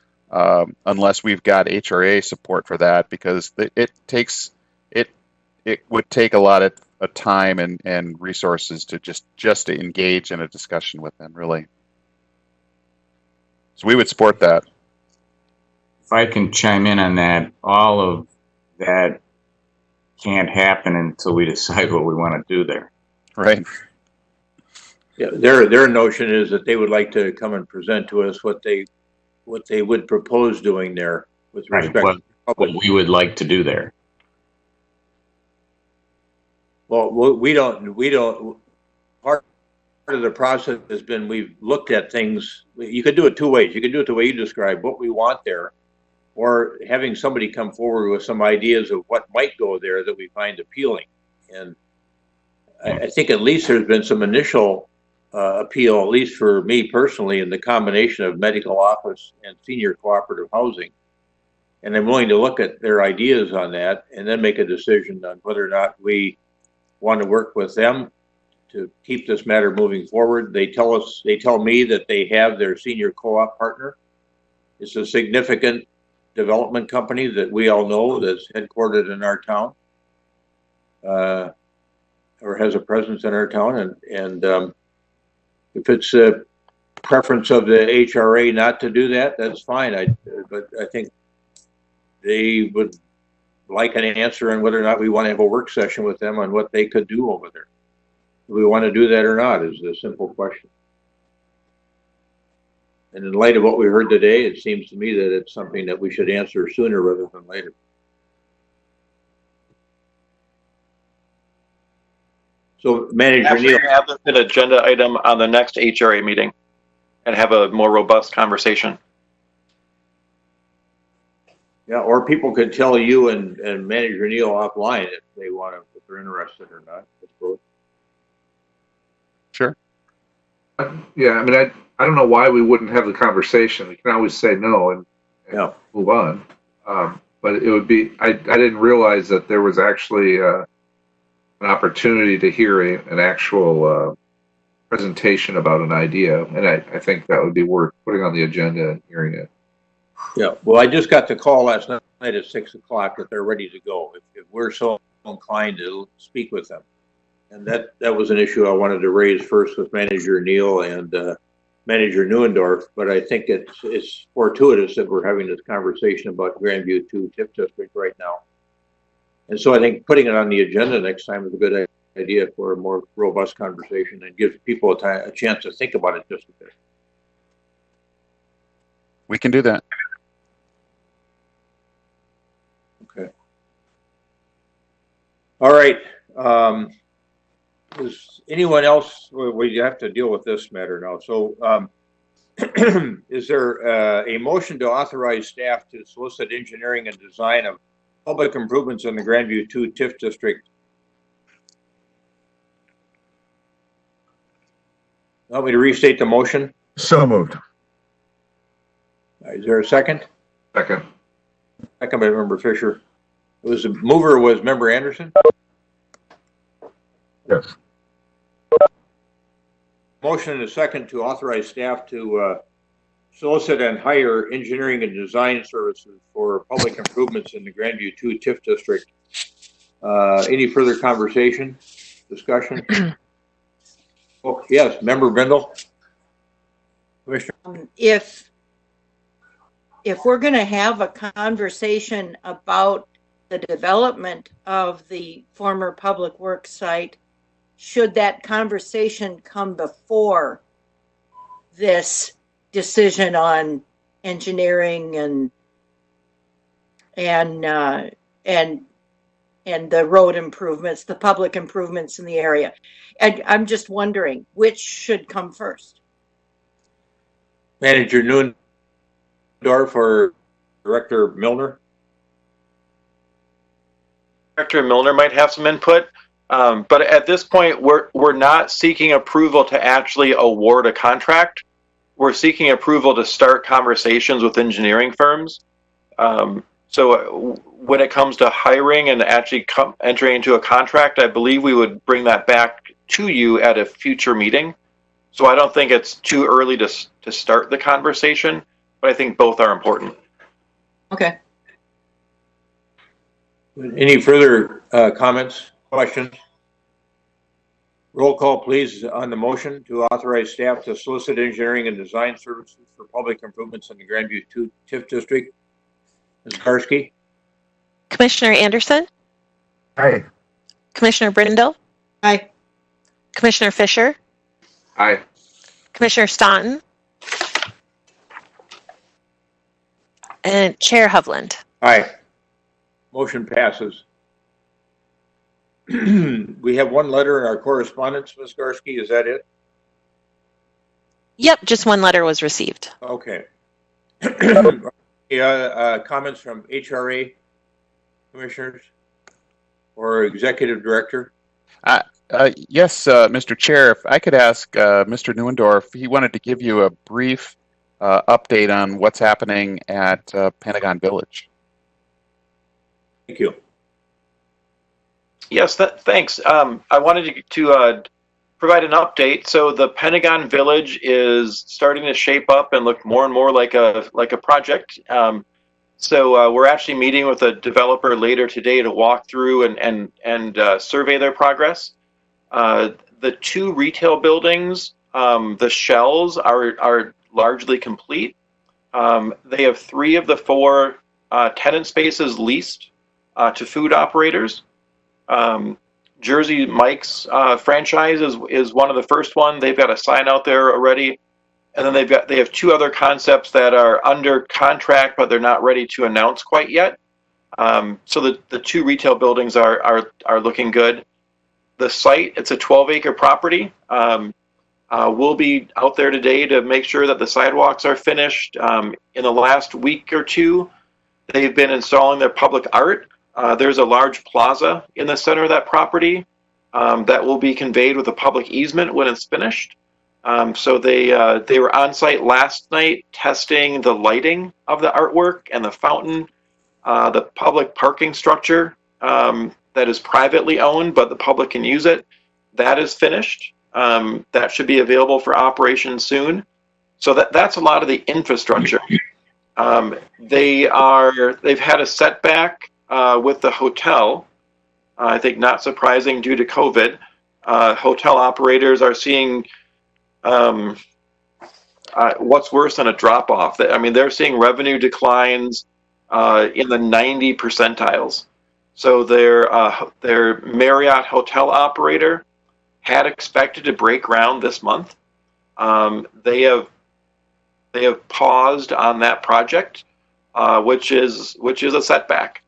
unless we've got HRA support for that, because it would take a lot of time and resources to just to engage in a discussion with them, really. So we would support that. If I can chime in on that, all of that can't happen until we decide what we want to do there. Right. Yeah, their notion is that they would like to come and present to us what they would propose doing there with respect to what we would like to do there. Well, we don't. Part of the process has been we've looked at things. You could do it two ways. You could do it the way you described, what we want there, or having somebody come forward with some ideas of what might go there that we find appealing. And I think at least there's been some initial appeal, at least for me personally, in the combination of medical office and senior cooperative housing. And I'm willing to look at their ideas on that and then make a decision on whether or not we want to work with them to keep this matter moving forward. They tell me that they have their senior co-op partner. It's a significant development company that we all know that's headquartered in our town, or has a presence in our town. And if it's a preference of the HRA not to do that, that's fine. But I think they would like an answer on whether or not we want to have a work session with them on what they could do over there. Do we want to do that or not is a simple question. And in light of what we heard today, it seems to me that it's something that we should answer sooner rather than later. So, Manager Neal, have this an agenda item on the next HRA meeting and have a more robust conversation. Yeah, or people could tell you and Manager Neal offline if they want to, if they're interested or not, I suppose. Sure. Yeah, I mean, I don't know why we wouldn't have the conversation. We can always say no and move on. But it would be, I didn't realize that there was actually an opportunity to hear an actual presentation about an idea. And I think that would be worth putting on the agenda and hearing it. Yeah, well, I just got the call last night at 6 o'clock that they're ready to go. If we're so inclined to speak with them. And that was an issue I wanted to raise first with Manager Neal and Manager Neuendorf, but I think it's fortuitous that we're having this conversation about Grandview 2 TIF district right now. And so I think putting it on the agenda next time is a good idea for a more robust conversation and gives people a chance to think about it just a bit. We can do that. Okay. All right. Is anyone else, we have to deal with this matter now. So is there a motion to authorize staff to solicit engineering and design of public improvements in the Grandview 2 TIF district? Want me to restate the motion? So moved. Is there a second? Second. Second by Member Fisher. The mover was Member Anderson? Yes. Motion and a second to authorize staff to solicit and hire engineering and design services for public improvements in the Grandview 2 TIF district. Any further conversation, discussion? Oh, yes, Member Brindle. Commissioner. if we're going to have a conversation about the development of the former public works site, should that conversation come before this decision on engineering and the road improvements, the public improvements in the area? And I'm just wondering which should come first. Manager Neuendorf or Director Milner? Director Milner might have some input, but at this point, we're not seeking approval to actually award a contract. We're seeking approval to start conversations with engineering firms. So when it comes to hiring and actually entering into a contract, I believe we would bring that back to you at a future meeting. So I don't think it's too early to start the conversation, but I think both are important. Okay. Any further comments, questions? Roll call, please, on the motion to authorize staff to solicit engineering and design services for public improvements in the Grandview 2 TIF district. Ms. Karski? Commissioner Anderson? Aye. Commissioner Brindle? Aye. Commissioner Fisher? Aye. Commissioner Staunton? And Chair Hovland. Aye. Motion passes. We have one letter in our correspondence, Ms. Garski. Is that it? Yep, just one letter was received. Okay. Comments from HRA commissioners or executive director? Yes, Mr. Chair, if I could ask Mr. Neuendorf, he wanted to give you a brief update on what's happening at Pentagon Village. Thank you. Yes, thanks. I wanted to provide an update. So the Pentagon Village is starting to shape up and look more and more like a project. So we're actually meeting with a developer later today to walk through and survey their progress. The two retail buildings, the shells are largely complete. They have 3 of the 4 tenant spaces leased to food operators. Jersey Mike's franchise is one of the first one. They've got a sign out there already, and then they have 2 other concepts that are under contract, but they're not ready to announce quite yet. So the 2 retail buildings are looking good. The site, it's a 12-acre property. We'll be out there today to make sure that the sidewalks are finished. In the last week or 2, they've been installing their public art. There's a large plaza in the center of that property that will be conveyed with a public easement when it's finished. So they were on site last night testing the lighting of the artwork and the fountain, the public parking structure that is privately owned, but the public can use it. That is finished. That should be available for operation soon. So that's a lot of the infrastructure. They've had a setback with the hotel. I think not surprising due to COVID. Hotel operators are seeing what's worse than a drop off. I mean, they're seeing revenue declines in the 90 percentiles. So their Marriott hotel operator had expected to break ground this month. They have paused on that project, which is a setback.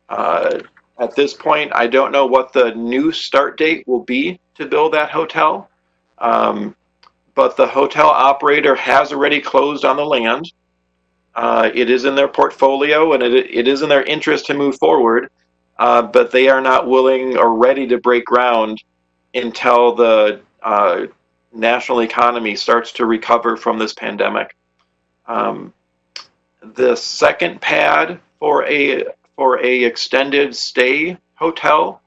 At this point, I don't know what the new start date will be to build that hotel, but the hotel operator has already closed on the land. It is in their portfolio, and it is in their interest to move forward, but they are not willing or ready to break ground until the national economy starts to recover from this pandemic. The second pad for a extended stay hotel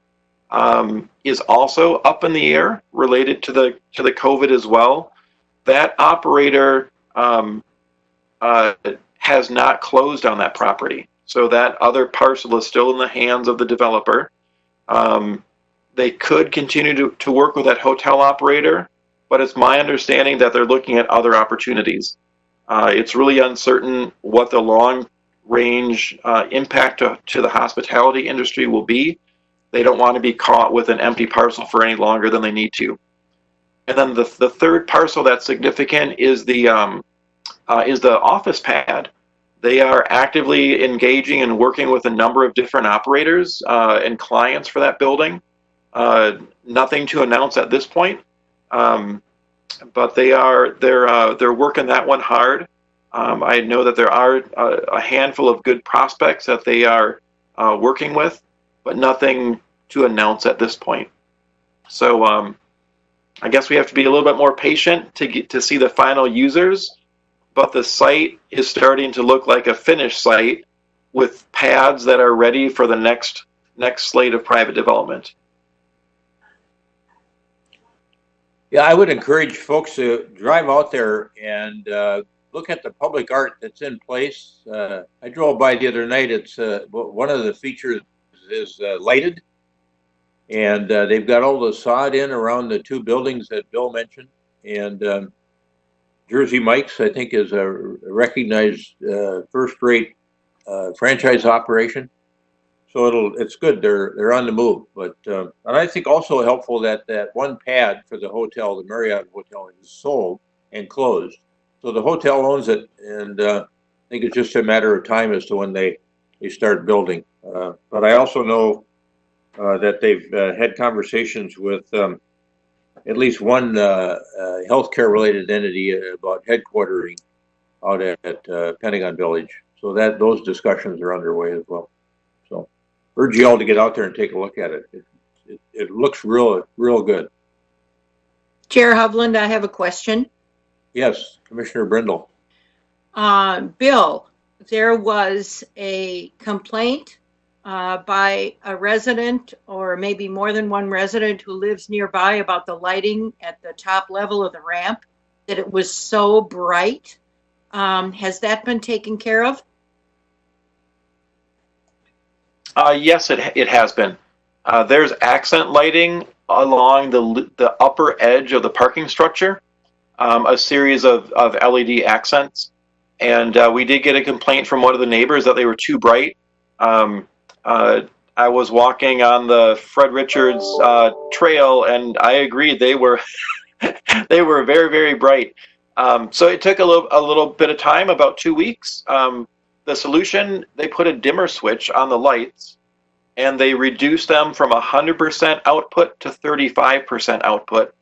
is also up in the air related to the COVID as well. That operator has not closed on that property, so that other parcel is still in the hands of the developer. They could continue to work with that hotel operator, but it's my understanding that they're looking at other opportunities. It's really uncertain what the long-range impact to the hospitality industry will be. They don't want to be caught with an empty parcel for any longer than they need to. And then the third parcel that's significant is the office pad. They are actively engaging and working with a number of different operators and clients for that building. Nothing to announce at this point, but they're working that one hard. I know that there are a handful of good prospects that they are working with, but nothing to announce at this point. So I guess we have to be a little bit more patient to see the final users, but the site is starting to look like a finished site with pads that are ready for the next slate of private development. Yeah, I would encourage folks to drive out there and look at the public art that's in place. I drove by the other night. It's one of the features is lighted, and they've got all the sod in around the two buildings that Bill mentioned. And Jersey Mike's, I think, is a recognized first-rate franchise operation. So it's good. They're on the move. But and I think also helpful that one pad for the hotel, the Marriott Hotel, is sold and closed. So the hotel owns it, and I think it's just a matter of time as to when they start building. But I also know that they've had conversations with at least one healthcare related entity about headquartering out at Pentagon Village. So those discussions are underway as well. So urge you all to get out there and take a look at it. It looks real good. Chair Hovland, I have a question. Yes, Commissioner Brindle. Bill, there was a complaint by a resident, or maybe more than one resident who lives nearby, about the lighting at the top level of the ramp, that it was so bright. Has that been taken care of? Yes, it has been. There's accent lighting along the upper edge of the parking structure, a series of LED accents. And we did get a complaint from one of the neighbors that they were too bright. I was walking on the Fred Richards trail, and I agreed they were they were very, very bright. So it took a little bit of time, about 2 weeks. The solution, they put a dimmer switch on the lights, and they reduced them from 100% output to 35% output.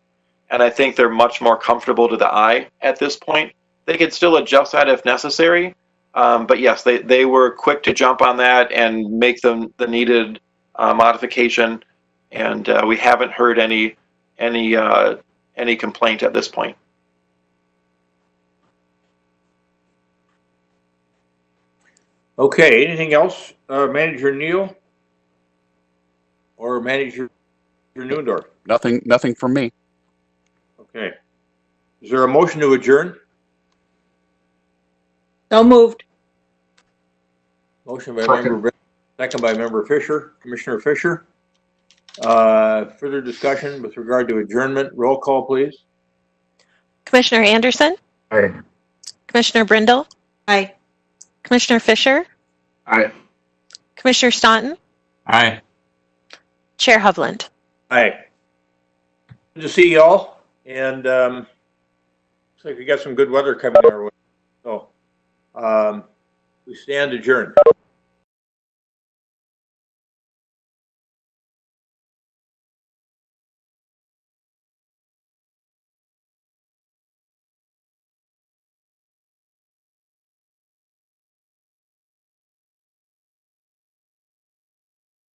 And I think they're much more comfortable to the eye at this point. They could still adjust that if necessary. But yes, they were quick to jump on that and make the needed modification. And we haven't heard any complaint at this point. Okay, anything else, Manager Neal or Manager Newendorf? Nothing from me. Okay. Is there a motion to adjourn? So moved. Motion by Member Brindle, second by Member Fisher. Commissioner Fisher. Further discussion with regard to adjournment. Roll call, please. Commissioner Anderson? Aye. Commissioner Brindle? Aye. Commissioner Fisher? Aye. Commissioner Staunton? Aye. Chair Hovland? Aye. Good to see y'all. And looks like we got some good weather coming our way. So we stand adjourned.